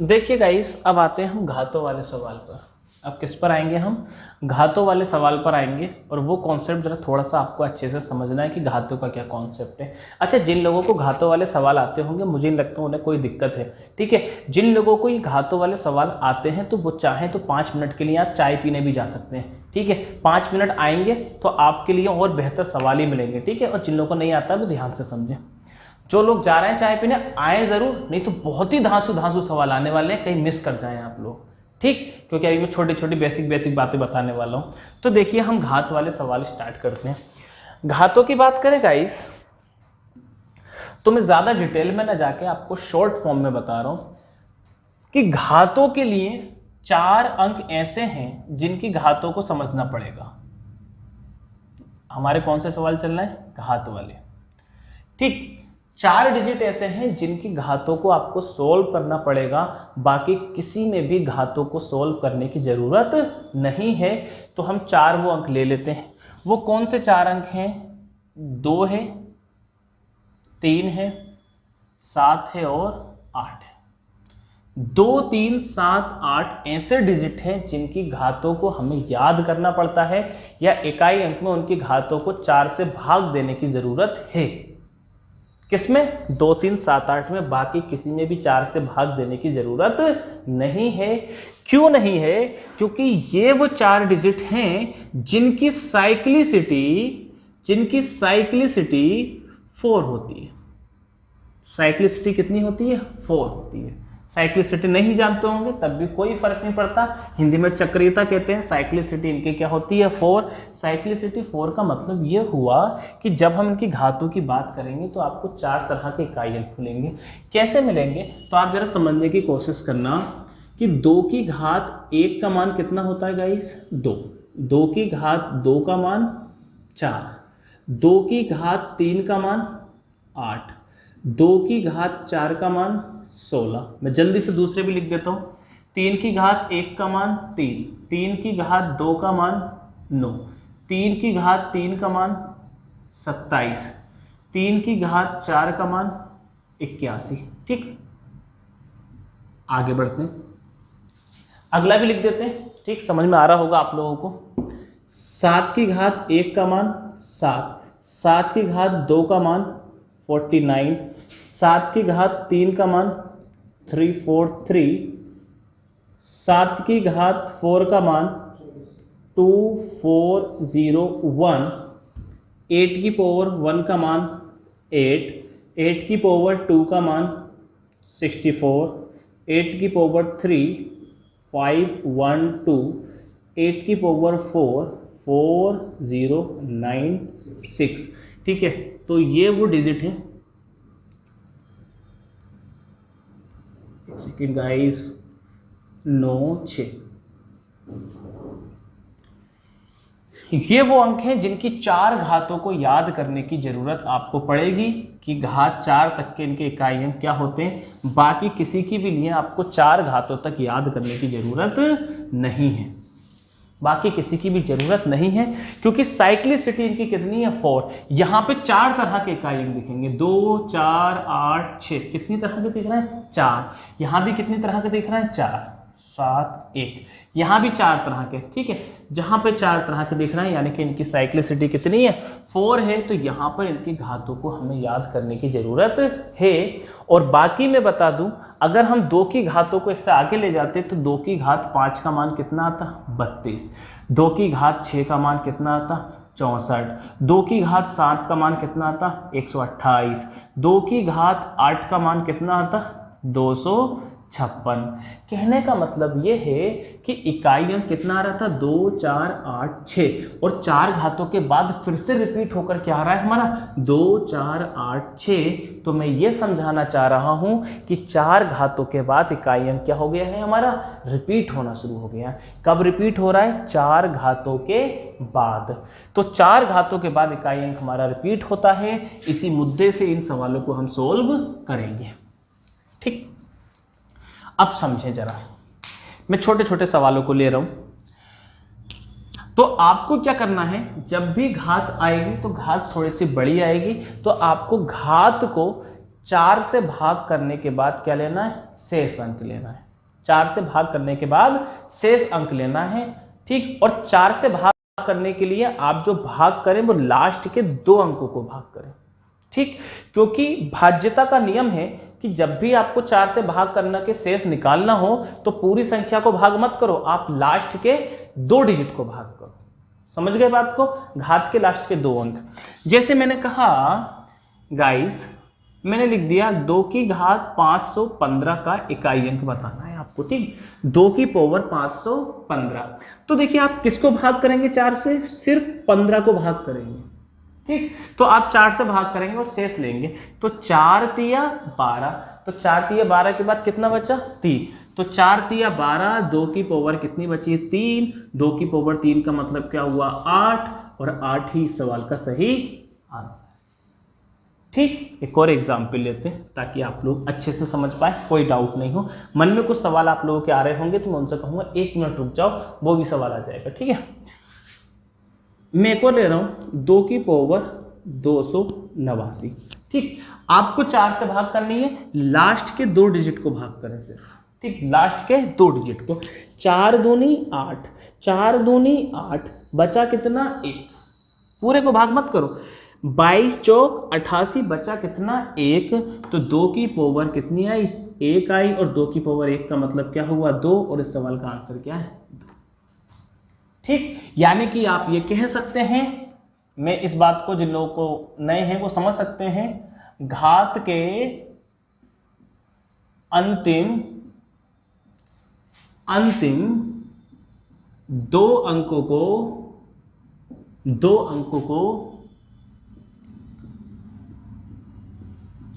देखिए गाइस, अब आते हैं हम घातों वाले सवाल पर। अब किस पर आएंगे हम, घातों वाले सवाल पर आएंगे। और वो कॉन्सेप्ट जरा थोड़ा सा आपको अच्छे से समझना है कि घातों का क्या कॉन्सेप्ट है। अच्छा, जिन लोगों को घातों वाले सवाल आते होंगे, मुझे नहीं लगता उन्हें कोई दिक्कत है, ठीक है। जिन लोगों को ये घातों वाले सवाल आते हैं तो वो चाहें तो 5 मिनट के लिए आप चाय पीने भी जा सकते हैं, ठीक है। 5 मिनट आएंगे तो आपके लिए और बेहतर सवाल ही मिलेंगे, ठीक है। और जिन लोगों को नहीं आता वो ध्यान से समझें। जो लोग जा रहे हैं चाय पीने, आए जरूर, नहीं तो बहुत ही धांसू धांसू सवाल आने वाले हैं, कहीं मिस कर जाएं आप लोग, ठीक। क्योंकि अभी मैं छोटी छोटी बेसिक बातें बताने वाला हूं। तो देखिए, हम घात वाले सवाल स्टार्ट करते हैं। घातों की बात करें गाइस, तो मैं ज्यादा डिटेल में ना जाके आपको शॉर्ट फॉर्म में बता रहा हूं कि घातों के लिए 4 अंक ऐसे हैं जिनकी घातों को समझना पड़ेगा। हमारे कौन से सवाल चल रहे हैं, घात वाले, ठीक। 4 डिजिट ऐसे हैं जिनकी घातों को आपको सोल्व करना पड़ेगा, बाकी किसी में भी घातों को सोल्व करने की जरूरत नहीं है। तो हम 4 वो अंक ले लेते हैं। वो कौन से 4 अंक हैं, 2 है, 3 है, 7 है और 8 है। 2, 3, 7, 8 ऐसे डिजिट हैं जिनकी घातों को हमें याद करना पड़ता है, या इकाई अंक में उनकी घातों को 4 से भाग देने की जरूरत है। किसमें, 2, 3, 7, 8 में। बाकी किसी में भी 4 से भाग देने की जरूरत नहीं है। क्यों नहीं है, क्योंकि ये वो 4 डिजिट हैं जिनकी साइक्लिसिटी 4 होती है। साइक्लिसिटी कितनी होती है, 4 होती है। साइक्लिसिटी नहीं जानते होंगे तब भी कोई फर्क नहीं पड़ता, हिंदी में चक्रीयता कहते हैं, साइक्लिसिटी इनकी क्या होती है 4। साइक्लिसिटी 4 का मतलब ये हुआ कि जब हम इनकी घातों की बात करेंगे तो आपको 4 तरह के इकाई अंक मिलेंगे। कैसे मिलेंगे तो आप जरा समझने की कोशिश करना कि 2 की घात 1 का मान कितना होता है गाइस 2, 2 की घात 2 का मान 4, 2 की घात 3 का मान 8, 2 की घात 4 का मान 16। मैं जल्दी से दूसरे भी लिख देता हूँ। 3 की घात 1 का मान 3, 3 की घात 2 का मान 9, 3 की घात 3 का मान 27, 3 की घात 4 का मान 81। ठीक, आगे बढ़ते हैं, अगला भी लिख देते हैं। ठीक, समझ में आ रहा होगा आप लोगों को। 7 की घात 1 का मान 7, 7 की घात 2 का मान 49, 7 की घात 3 का मान 343, 7 की घात 4 का मान 2401, 8 की पावर 1 का मान 8, 8 की पावर 2 का मान 64, 8 की पावर 3 512, 8 की पावर 4 4096। ठीक है, तो ये वो डिजिट है, सेकेंड गाइस 9 6, ये वो अंक हैं जिनकी 4 घातों को याद करने की जरूरत आपको पड़ेगी कि घात 4 तक के इनके इकाई अंक क्या होते हैं। बाकी किसी की भी लिए आपको 4 घातों तक याद करने की जरूरत नहीं है, बाकी किसी की भी जरूरत नहीं है, क्योंकि साइक्लिसिटी इनकी कितनी है 4। यहाँ पे 4 तरह के इकाई अंक दिखेंगे, 2 4 8 6, कितनी तरह के दिख रहे हैं 4। यहाँ भी कितनी तरह के दिख रहे हैं 4 7 1, यहाँ भी 4 तरह के। ठीक है, जहाँ पे 4 तरह के दिख रहे हैं यानी कि इनकी साइक्लिसिटी कितनी है 4 है, तो यहाँ पर इनकी घातों को हमें याद करने की जरूरत है। और बाकी मैं बता दूं, अगर हम 2 की घातों को इससे आगे ले जाते तो 2 की घात 5 का मान कितना आता 32, 2 की घात 6 का मान कितना आता 64, 2 की घात 7 का मान कितना आता 128, 2 की घात 8 का मान कितना आता 256। कहने का मतलब ये है कि इकाई अंक कितना आ रहा था 2 4 8 6, और 4 घातों के बाद फिर से रिपीट होकर क्या आ रहा है हमारा 2 4 8 6। तो मैं ये समझाना चाह रहा हूं कि 4 घातों के बाद इकाई अंक क्या हो गया है हमारा रिपीट होना शुरू हो गया है। कब रिपीट हो रहा है 4 घातों के बाद। तो 4 घातों के बाद इकाई अंक हमारा रिपीट होता है। इसी मुद्दे से इन सवालों को हम सोल्व करेंगे। ठीक, अब समझें जरा, मैं छोटे छोटे सवालों को ले रहा हूं। तो आपको क्या करना है, जब भी घात आएगी तो घात थोड़ी सी बड़ी आएगी, तो आपको घात को 4 से भाग करने के बाद क्या लेना है शेष अंक लेना है। 4 से भाग करने के बाद शेष अंक लेना है। ठीक, और 4 से भाग करने के लिए आप जो भाग करें वो लास्ट के 2 अंकों को भाग करें। ठीक, क्योंकि भाज्यता का नियम है कि जब भी आपको 4 से भाग करना के शेष निकालना हो तो पूरी संख्या को भाग मत करो, आप लास्ट के 2 डिजिट को भाग करो। समझ गए बात को, घात के लास्ट के 2 अंक। जैसे मैंने कहा गाइस, मैंने लिख दिया 2 की घात 515 का इकाई अंक बताना है आपको। ठीक, 2 की पावर 515। तो देखिए आप किसको भाग करेंगे 4 से, सिर्फ 15 को भाग करेंगे। ठीक, तो आप 4 से भाग करेंगे और शेष लेंगे, तो 4 तिया 12, तो 4 तिया 12 के बाद कितना बचा 3, तो 4 तिया 12, 2 की पावर कितनी बची 3, 2 की पावर 3 का मतलब क्या हुआ 8, और 8 ही इस सवाल का सही आंसर। ठीक, एक और एग्जाम्पल लेते हैं ताकि आप लोग अच्छे से समझ पाए, कोई डाउट नहीं हो। मन में कुछ सवाल आप लोगों के आ रहे होंगे तो मैं उनसे कहूँगा 1 मिनट रुक जाओ, वो भी सवाल आ जाएगा। ठीक है, मैं एक और ले रहा हूं 2 की पावर 289। ठीक, आपको 4 से भाग करनी है, लास्ट के 2 डिजिट को भाग करें सिर्फ। ठीक, लास्ट के 2 डिजिट को, 4 दूनी 8, 4 दूनी 8, बचा कितना 1, पूरे को भाग मत करो, 22 चौक 88, बचा कितना 1, तो 2 की पावर कितनी आई 1 आई, और 2 की पावर 1 का मतलब क्या हुआ 2, और इस सवाल का आंसर क्या है 2। ठीक, यानी कि आप ये कह सकते हैं, मैं इस बात को जिन लोगों को नए हैं वो समझ सकते हैं, घात के अंतिम अंतिम दो अंकों को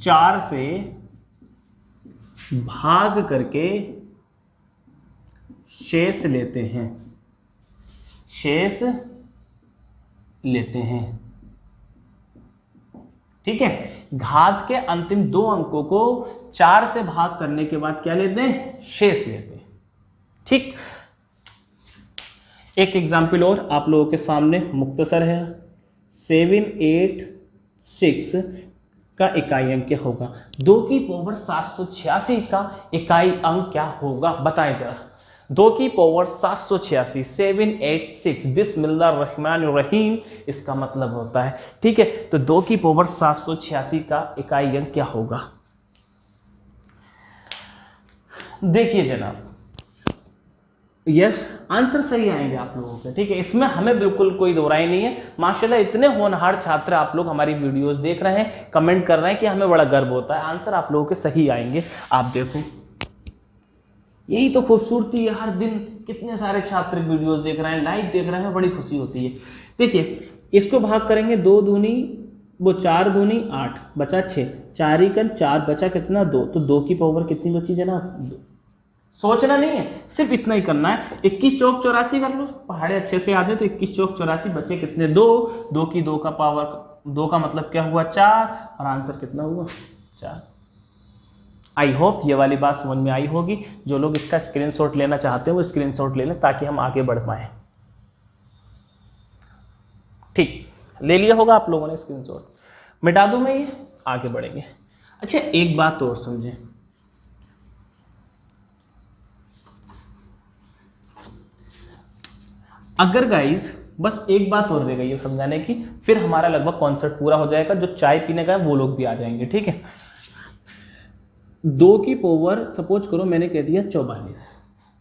4 से भाग करके शेष लेते हैं, ठीक है। घात के अंतिम दो अंकों को 4 से भाग करने के बाद क्या लेते हैं, शेष लेते हैं, ठीक। एक एग्जाम्पल और आप लोगों के सामने मुख्तसर है। 786 का इकाई अंक क्या होगा? 2 की पावर 786 का इकाई अंक क्या होगा, बताएं जरा। 2 की पावर 786, 786, बिस्मिल्लाहिर्रहमानिर्रहीम इसका मतलब होता है, ठीक है। तो 2 की पावर 786 का इकाई अंक क्या होगा? देखिए जनाब, यस आंसर सही आएंगे आप लोगों के, ठीक है। इसमें हमें बिल्कुल कोई दो राय नहीं है। माशाल्लाह इतने होनहार छात्र आप लोग हमारी वीडियोस देख रहे हैं, कमेंट कर रहे हैं कि हमें बड़ा गर्व होता है। आंसर आप लोगों के सही आएंगे। आप देखो, यही तो खूबसूरती है, हर दिन कितने सारे छात्र वीडियोस देख रहे हैं, लाइव देख रहे हैं, बड़ी खुशी होती है। देखिए इसको भाग करेंगे, 2 दूनी वो 4 दूनी 8 बचा 6, 4 एकन 4 बचा कितना 2, तो 2 की पावर कितनी बची जनाब? 2। सोचना नहीं है, सिर्फ इतना ही करना है। 21 चौक 84 कर लो, पहाड़े अच्छे से याद है। तो 21 चौक 84 बचे कितने 2, 2 की 2 का पावर 2 का मतलब क्या हुआ 4, और आंसर कितना हुआ 4। आई होप ये वाली बात समझ में आई होगी। जो लोग इसका स्क्रीनशॉट लेना चाहते हैं वो स्क्रीनशॉट ले लें ताकि हम आगे बढ़ पाए, ठीक। ले लिया होगा आप लोगों ने स्क्रीनशॉट, मिटा दूं मैं ये, आगे बढ़ेंगे। अच्छा एक बात और समझें, अगर गाइस बस एक बात और रह गई है समझाने की, फिर हमारा लगभग कॉन्सेप्ट पूरा हो जाएगा। जो चाय पीने का है वो लोग भी आ जाएंगे, ठीक है। 2 की पावर सपोज करो मैंने कह दिया 44,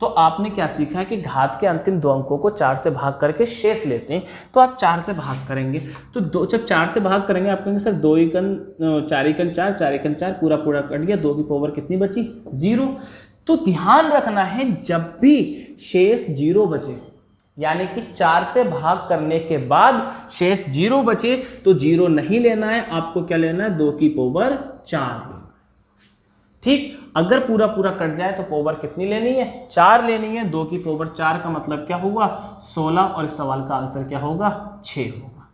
तो आपने क्या सीखा है कि घात के अंतिम दो अंकों को 4 से भाग करके शेष लेते हैं। तो आप 4 से भाग करेंगे, तो जब 4 से भाग करेंगे आप कहेंगे सर 2 एकन 4 एकन 4, 4 एकन 4 पूरा पूरा कट गया, 2 की पावर कितनी बची 0। तो ध्यान रखना है जब भी शेष 0 बचे, यानी कि 4 से भाग करने के बाद शेष 0 बचे, तो 0 नहीं लेना है, आपको क्या लेना है 2 की पावर 4 लेना, ठीक। अगर पूरा पूरा कट जाए तो पावर कितनी लेनी है 4 लेनी है। 2 की पावर 4 का मतलब क्या हुआ 16, और इस सवाल का आंसर क्या होगा 6 होगा,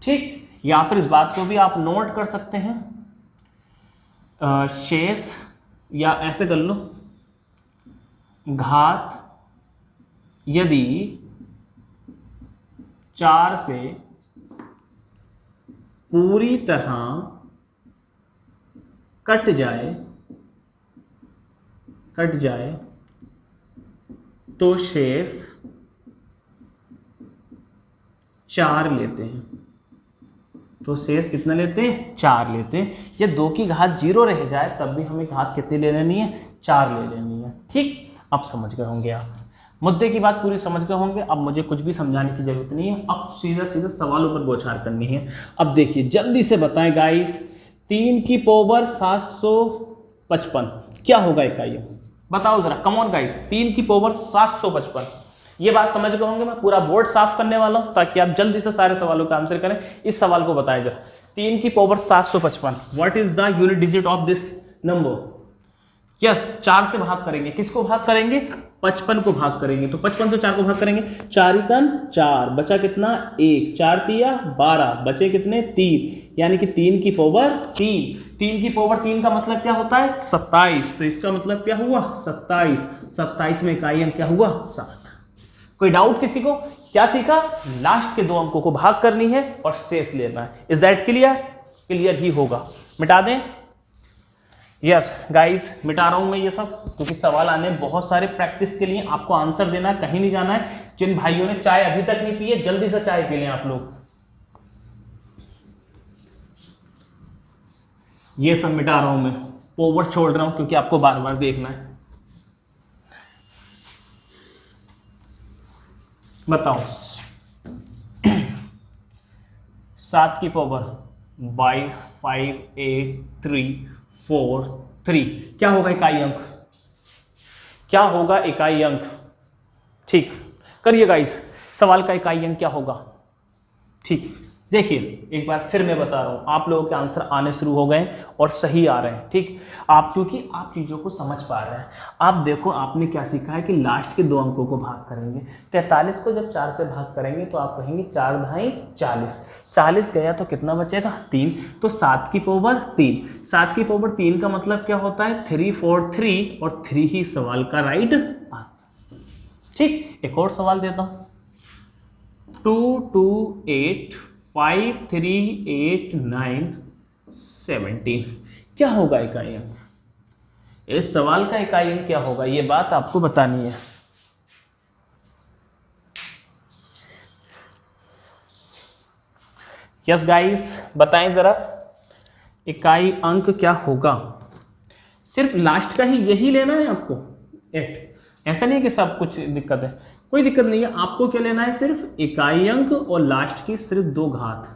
ठीक। या फिर इस बात को भी आप नोट कर सकते हैं, शेष या ऐसे कर लो, घात यदि 4 से पूरी तरह कट जाए तो शेष 4 लेते हैं। तो शेष कितना लेते हैं 4 लेते हैं। या 2 की घात 0 रह जाए तब भी हमें घात कितनी ले लेनी है 4 ले लेनी है, ठीक। अब समझ गए होंगे आप, मुद्दे की बात पूरी समझ गए होंगे। अब मुझे कुछ भी समझाने की जरूरत नहीं है, अब सीधा सीधा सवालों पर बौछार करनी है। अब देखिए जल्दी से बताएं गाइस, 3 की पावर 755 क्या होगा इकाई? बताओ जरा, कम ऑन गाइस। 3 की पावर 755, ये बात समझ गए होंगे। मैं पूरा बोर्ड साफ करने वाला हूं ताकि आप जल्दी से सारे सवालों का आंसर करें। इस सवाल को बताएं जरा, 3 की power 755, what is the unit digit of this number? Yes 4 से भाग करेंगे, किसको भाग करेंगे 55 को भाग करेंगे। तो 55 से 4 को भाग करेंगे, 4 एकन 4 बचा कितना 1, 4 तिया 12 बचे कितने 3, यानी कि 3 की पावर 3। 3 की पावर 3 का मतलब क्या होता है 27, तो इसका मतलब क्या हुआ 27। 27 में इकाई अंक क्या हुआ 7। कोई डाउट किसी को? क्या सीखा? लास्ट के 2 अंकों को भाग करनी है और शेष लेना है। Is that clear? क्लियर ही होगा। मिटा दें? यस गाइस मिटा रहा हूं मैं ये सब, क्योंकि सवाल आने बहुत सारे। प्रैक्टिस के लिए आपको आंसर देना है, कहीं नहीं जाना है। जिन भाइयों ने चाय अभी तक नहीं पी है जल्दी से चाय पी लें आप लोग। ये सब मिटा रहा हूं मैं, पावर छोड़ रहा हूं क्योंकि आपको बार बार देखना है। बताओ 7 की पावर 22, 5, 8, 3, 4, 3 क्या होगा इकाई अंक? क्या होगा इकाई अंक? ठीक, करिए गाइस, सवाल का इकाई अंक क्या होगा? ठीक, देखिए एक बार फिर मैं बता रहा हूँ, आप लोगों के आंसर आने शुरू हो गए और सही आ रहे हैं। ठीक, आप क्योंकि आप चीज़ों को समझ पा रहे हैं। आप देखो आपने क्या सीखा है कि लास्ट के 2 अंकों को भाग करेंगे। 43 को जब 4 से भाग करेंगे तो आप कहेंगे 4 ढाई 40, 40 गया तो कितना बचेगा? 3, तो 7 की पावर 3, 7 की पावर 3 का मतलब क्या होता है? 3 4 3, और 3 ही सवाल का राइट आंसर। ठीक, एक और सवाल देता हूँ। 2 2 8 5 3 8 9 17 क्या होगा इकाई अंक? इस सवाल का इकाई अंक क्या होगा, ये बात आपको बतानी है। यस गाइस, बताएं जरा इकाई अंक क्या होगा। सिर्फ लास्ट का ही यही लेना है आपको 8, ऐसा नहीं है कि सब कुछ दिक्कत है, कोई दिक्कत नहीं है। आपको क्या लेना है? सिर्फ इकाई अंक और लास्ट की सिर्फ 2 घात,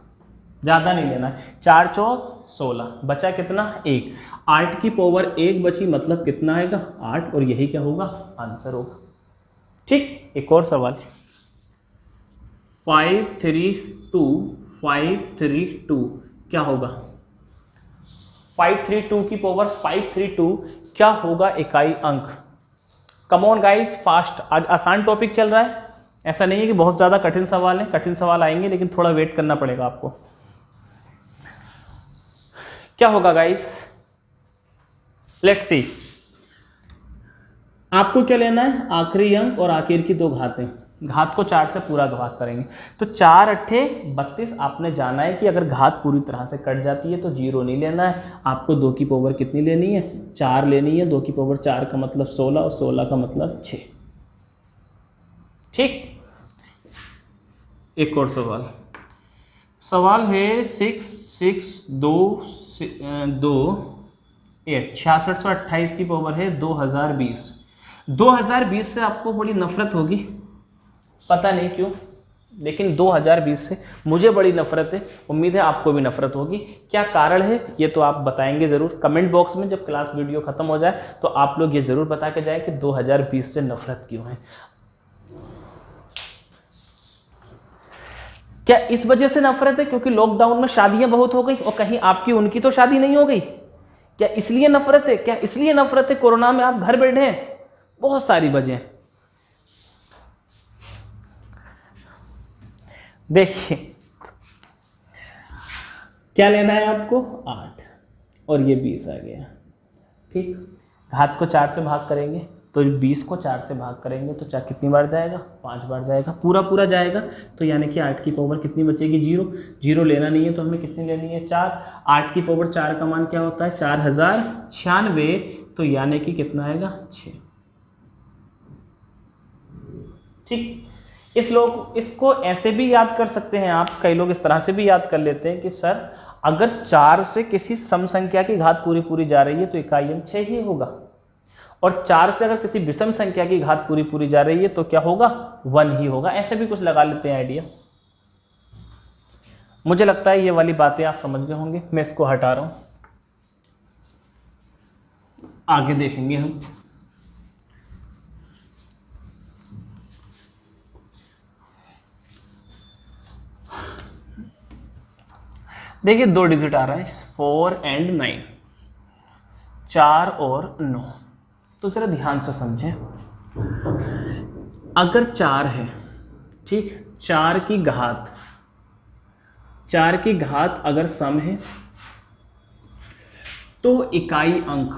ज़्यादा नहीं लेना है। 4 चौक 16, बचा कितना? 1, 8 की पावर 1 बची, मतलब कितना आएगा? 8, और यही क्या होगा? आंसर होगा। ठीक, एक और सवाल। 5 3 2 5 3 2 क्या होगा? 5 3 2 की पावर 5 3 2 क्या होगा इकाई अंक? कम ऑन गाइस, फास्ट, आज आसान टॉपिक चल रहा है, ऐसा नहीं है कि बहुत ज़्यादा कठिन सवाल है। कठिन सवाल आएंगे लेकिन थोड़ा वेट करना पड़ेगा आपको। क्या होगा गाइस? Let's see. आपको क्या लेना है? आखिरी अंक और आखिर की 2 घातें। घात को 4 से पूरा भाग करेंगे तो 4 अट्ठे 32। आपने जाना है कि अगर घात पूरी तरह से कट जाती है तो 0 नहीं लेना है, आपको 2 की पावर कितनी लेनी है? 4 लेनी है। 2 की पावर 4 का मतलब 16, और 16 का मतलब 6। ठीक, एक और सवाल। सवाल है 6 6 2 2 8 6628 की पावर है 2020। 2020 से आपको बड़ी नफरत होगी, पता नहीं क्यों, लेकिन 2020 से मुझे बड़ी नफरत है। उम्मीद है आपको भी नफरत होगी। क्या कारण है ये तो आप बताएंगे ज़रूर कमेंट बॉक्स में। जब क्लास वीडियो ख़त्म हो जाए तो आप लोग ये ज़रूर बता के जाए कि 2020 से नफरत क्यों है। क्या इस वजह से नफरत है क्योंकि लॉकडाउन में शादियां बहुत हो गई और कहीं आपकी उनकी तो शादी नहीं हो गई? क्या इसलिए नफरत है? क्या इसलिए नफरत है कोरोना में आप घर बैठे हैं? बहुत सारी वजह। देखिए क्या लेना है आपको? 8, और ये 20 आ गया। ठीक, घात को 4 से भाग करेंगे तो 20 को 4 से भाग करेंगे तो 4 कितनी बार जाएगा? 5 बार जाएगा, पूरा पूरा जाएगा। तो यानी कि 8 की पावर कितनी बचेगी? 0। 0 लेना नहीं है तो हमें कितनी लेनी है? 4। 8 की पावर 4 का मान क्या होता है? 4096, तो यानी कि कितना आएगा? 6। ठीक, इसको ऐसे भी याद कर सकते हैं आप, कई लोग इस तरह से भी याद कर लेते हैं कि सर अगर 4 से किसी सम संख्या की घात पूरी पूरी जा रही है तो इकाई अंक 6 ही होगा, और 4 से अगर किसी विषम संख्या की घात पूरी पूरी जा रही है तो क्या होगा? 1 ही होगा। ऐसे भी कुछ लगा लेते हैं आइडिया। मुझे लगता है ये वाली बातें आप समझ गए होंगे, मैं इसको हटा रहा हूं, आगे देखेंगे हम। देखिए 2 डिजिट आ रहा है, 4 और 9, 4 और 9। तो जरा ध्यान से समझें, अगर 4 है, ठीक, 4 की घात अगर सम है तो इकाई अंक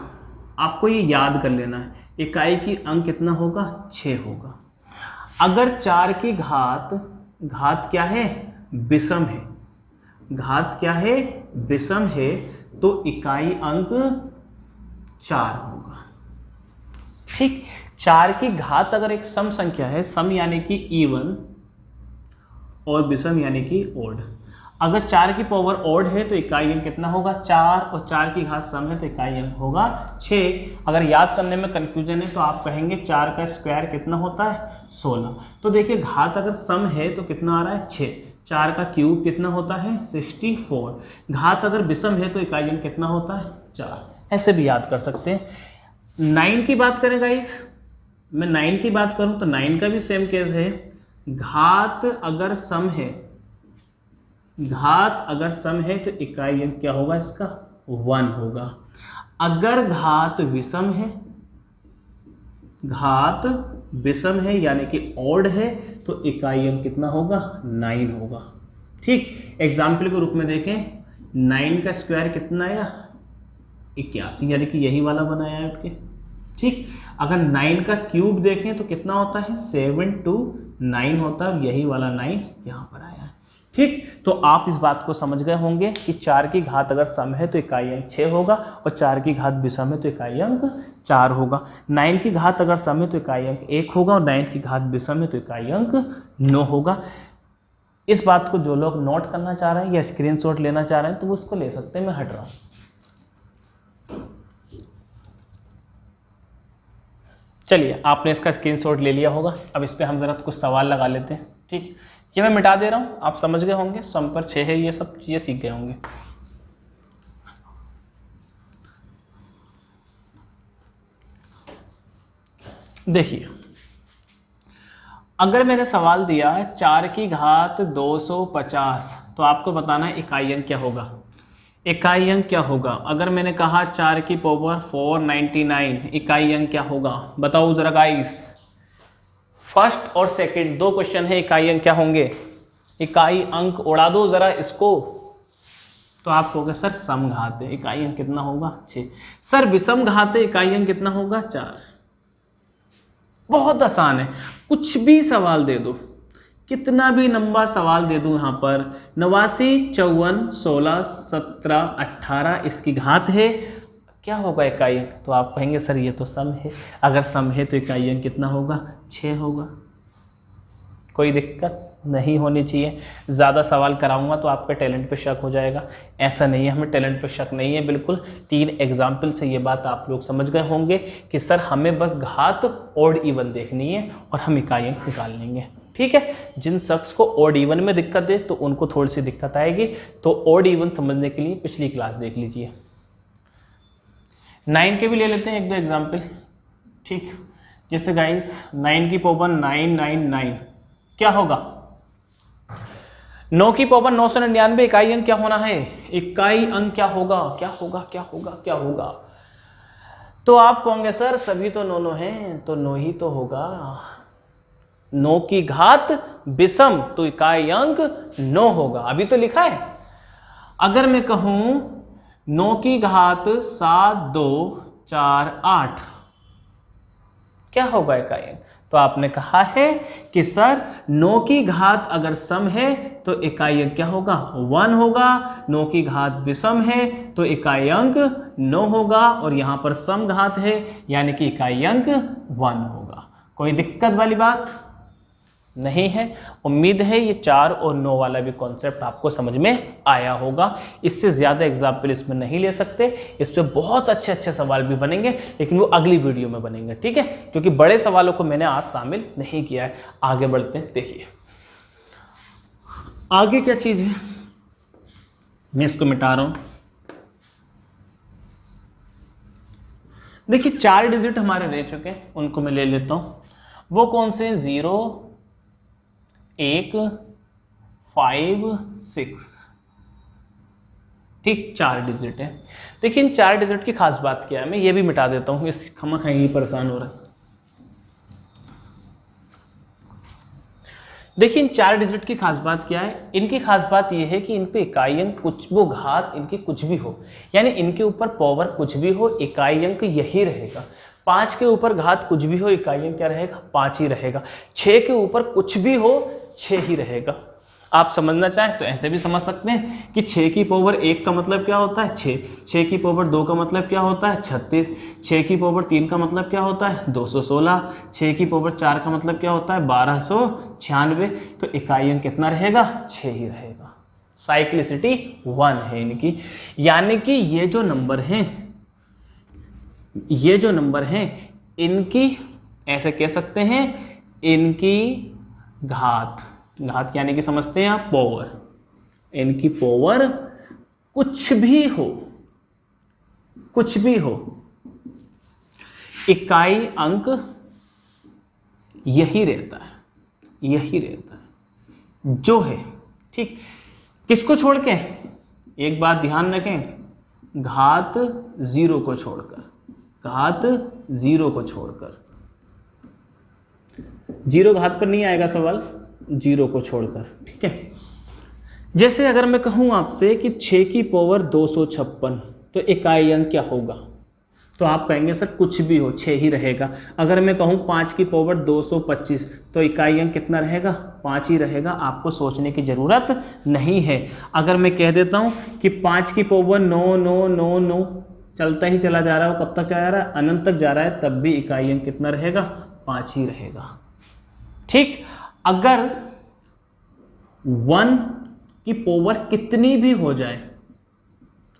आपको ये याद कर लेना है, इकाई की अंक कितना होगा? 6 होगा। अगर 4 की घात क्या है? विषम है। घात क्या है? विषम है, तो इकाई अंक 4 होगा। ठीक, 4 की घात अगर एक सम संख्या है, सम यानी कि इवन और विषम यानी कि ओड, अगर 4 की पावर ओड है तो इकाई अंक कितना होगा? 4, और 4 की घात सम है तो इकाई अंक होगा 6। अगर याद करने में कंफ्यूजन है तो आप कहेंगे 4 का स्क्वायर कितना होता है? 16। तो देखिए घात अगर सम है तो कितना आ रहा है? 6। 4 का क्यूब कितना होता है? 64। घात अगर विषम है तो इकाई अंक कितना होता है? 4। ऐसे भी याद कर सकते हैं। 9 की बात करें गाइस, मैं 9 की बात करूं तो 9 का भी सेम केस है। घात अगर सम है, घात अगर सम है तो इकाई अंक क्या होगा इसका 1 होगा। अगर घात विषम है, घात विषम है यानी कि ऑड है तो इकाई अंक कितना होगा 9 होगा। ठीक, एग्जाम्पल के रूप में देखें 9 का स्क्वायर कितना आया 81 यानी कि यही वाला बनाया है आपके। ठीक, अगर 9 का क्यूब देखें तो कितना होता है 729 होता है, यही वाला 9 यहाँ पर आया है। ठीक, तो आप इस बात को समझ गए होंगे कि 4 की घात अगर सम है तो इकाई अंक 6 होगा और 4 की घात विषम है तो इकाई अंक 4 होगा। 9 की घात अगर सम है तो इकाई अंक 1 होगा और 9 की घात विषम है तो इकाई अंक 9 होगा। इस बात को जो लोग नोट करना चाह रहे हैं या स्क्रीनशॉट लेना चाह रहे हैं तो वो उसको ले सकते हैं, मैं हट रहा हूँ। चलिए, आपने इसका स्क्रीनशॉट ले लिया होगा। अब इस पर हम ज़रा कुछ सवाल लगा लेते हैं। ठीक, ये मैं मिटा दे रहा हूँ, आप समझ गए होंगे, सम पर 6 है, ये सब चीज़ें सीख गए होंगे। देखिए, अगर मैंने सवाल दिया है 4 की घात 250 तो आपको बताना है इकाई अंक क्या होगा। इकाई अंक क्या होगा? अगर मैंने कहा 4 की पावर 499 इकाई अंक क्या होगा? बताओ जरा गाइस। फर्स्ट और सेकंड दो क्वेश्चन है, इकाई अंक क्या होंगे? इकाई अंक उड़ा दो जरा इसको, तो आप कहोगे सर सम घात है, इकाई अंक कितना होगा 6। सर विषम घात है, इकाई अंक कितना होगा 4। बहुत आसान है, कुछ भी सवाल दे दो, कितना भी लंबा सवाल दे दूं यहाँ पर 89 54 16 17 18 इसकी घात है, क्या होगा इकाई अंक? तो आप कहेंगे सर ये तो सम है। अगर सम है तो इकाई अंक कितना होगा 6 होगा। कोई दिक्कत नहीं होनी चाहिए। ज़्यादा सवाल कराऊंगा तो आपके टैलेंट पे शक हो जाएगा, ऐसा नहीं है, हमें टैलेंट पे शक नहीं है बिल्कुल। 3 एग्जाम्पल से ये बात आप लोग समझ गए होंगे कि सर हमें बस घात ऑड इवन देखनी है और हम इकाई अंक निकाल लेंगे। ठीक है, जिन शख्स को ऑड इवन में दिक्कत है तो उनको थोड़ी सी दिक्कत आएगी, तो ऑड इवन समझने के लिए पिछली क्लास देख लीजिए। 9 के भी ले लेते हैं एक दो एग्जाम्पल। ठीक, जैसे गाइस 9 की पावर 999 क्या होगा? 9 की पावर 999 इकाई अंक क्या होना है? इकाई अंक क्या होगा? क्या होगा क्या होगा क्या होगा? तो आप कहोगे सर सभी तो 9 हैं, तो 9 ही तो होगा। 9 की घात विषम तो इकाई अंक 9 होगा, अभी तो लिखा है। अगर मैं कहूं 9 की घात 7 2 4 8 क्या होगा इकाई अंक? तो आपने कहा है कि सर 9 की घात अगर सम है तो इकाई अंक क्या होगा 1 होगा, 9 की घात विषम है तो इकाई अंक 9 होगा और यहां पर सम घात है यानी कि इकाई अंक 1 होगा। कोई दिक्कत वाली बात नहीं है। उम्मीद है ये 4 और 9 वाला भी कॉन्सेप्ट आपको समझ में आया होगा। इससे ज़्यादा एग्जाम्पल इसमें नहीं ले सकते, इस पर बहुत अच्छे अच्छे सवाल भी बनेंगे लेकिन वो अगली वीडियो में बनेंगे। ठीक है, क्योंकि बड़े सवालों को मैंने आज शामिल नहीं किया है। आगे बढ़ते हैं, देखिए आगे क्या चीज़ है, मैं इसको मिटा रहा हूं। देखिए 4 डिजिट हमारे रह चुके हैं, उनको मैं ले लेता हूं। वो कौन से? 0 1 5 6। ठीक, 4 डिजिट है। देखिए इन 4 डिजिट की खास बात क्या है, मैं ये भी मिटा देता हूं, इस खमा ये परेशान हो रहा है। देखिए इन 4 डिजिट की खास बात क्या है? इनकी खास बात यह है कि इन पे इकाई अंक कुछ वो घात इनकी कुछ भी हो, यानी इनके ऊपर पावर कुछ भी हो इकाई अंक यही रहेगा। 5 के ऊपर घात कुछ भी हो इकाई अंक क्या रहेगा 5 ही रहेगा। 6 के ऊपर कुछ भी हो 6 ही रहेगा। आप समझना चाहें तो ऐसे भी समझ सकते हैं कि 6 की पावर 1 का मतलब क्या होता है 6, 6 की पावर 2 का मतलब क्या होता है 36, 6 की पावर 3 का मतलब क्या होता है 216, 6 की पावर 4 का मतलब क्या होता है 1296। तो इकाई अंक कितना रहेगा 6 ही रहेगा। साइक्लिसिटी 1 है इनकी, यानी कि ये जो नंबर हैं, ये जो नंबर हैं इनकी ऐसे कह सकते हैं इनकी घात, घात यानी कि समझते हैं आप पावर, इनकी पावर कुछ भी हो, कुछ भी हो इकाई अंक यही रहता है, यही रहता है जो है, ठीक। किसको छोड़ के? एक बात ध्यान रखें, घात 0 को छोड़कर, घात 0 को छोड़कर, 0 घात पर नहीं आएगा सवाल, 0 को छोड़कर, ठीक है। जैसे अगर मैं कहूं आपसे कि 6 की पावर 256 तो इकाई अंक क्या होगा, तो आप कहेंगे सर कुछ भी हो 6 ही रहेगा। अगर मैं कहूं 5 की पावर 225 तो इकाई अंक कितना रहेगा, 5 ही रहेगा, आपको सोचने की ज़रूरत नहीं है। अगर मैं कह देता हूं कि 5 की पावर 9 चलता ही चला जा रहा है, वो कब तक जा रहा है, अनंत तक जा रहा है, तब भी इकाई अंक कितना रहेगा, 5 ही रहेगा, ठीक। अगर 1 की पावर कितनी भी हो जाए,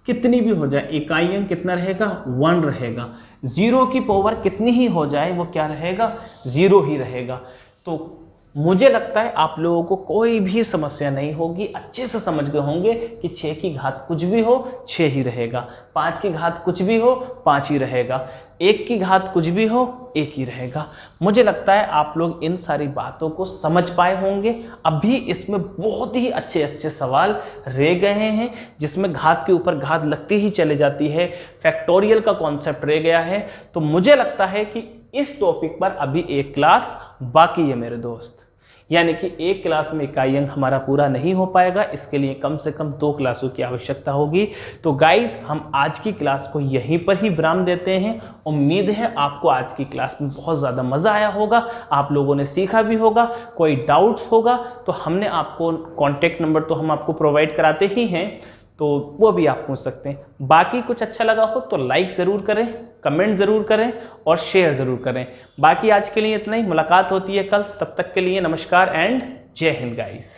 कितनी भी हो जाए, इकाई अंक कितना रहेगा, 1 रहेगा। 0 की पावर कितनी ही हो जाए वो क्या रहेगा, 0 ही रहेगा। तो मुझे लगता है आप लोगों को कोई भी समस्या नहीं होगी, अच्छे से समझ गए होंगे कि 6 की घात कुछ भी हो 6 ही रहेगा, 5 की घात कुछ भी हो 5 ही रहेगा, 1 की घात कुछ भी हो 1 ही रहेगा। मुझे लगता है आप लोग इन सारी बातों को समझ पाए होंगे। अभी इसमें बहुत ही अच्छे अच्छे सवाल रह गए हैं जिसमें घात के ऊपर घात लगती ही चले जाती है, फैक्टोरियल का कॉन्सेप्ट रह गया है। तो मुझे लगता है कि इस टॉपिक पर अभी एक क्लास बाकी है मेरे दोस्त, यानी कि एक क्लास में इकाई अंक हमारा पूरा नहीं हो पाएगा, इसके लिए कम से कम 2 क्लासों की आवश्यकता होगी। तो गाइस हम आज की क्लास को यहीं पर ही विराम देते हैं। उम्मीद है आपको आज की क्लास में बहुत ज़्यादा मज़ा आया होगा, आप लोगों ने सीखा भी होगा। कोई डाउट्स होगा तो हमने आपको कॉन्टेक्ट नंबर तो हम आपको प्रोवाइड कराते ही हैं, तो वो भी आप पूछ सकते हैं। बाकी कुछ अच्छा लगा हो तो लाइक ज़रूर करें, कमेंट ज़रूर करें और शेयर ज़रूर करें। बाकी आज के लिए इतना ही, मुलाकात होती है कल, तब तक के लिए नमस्कार एंड जय हिंद गाइस।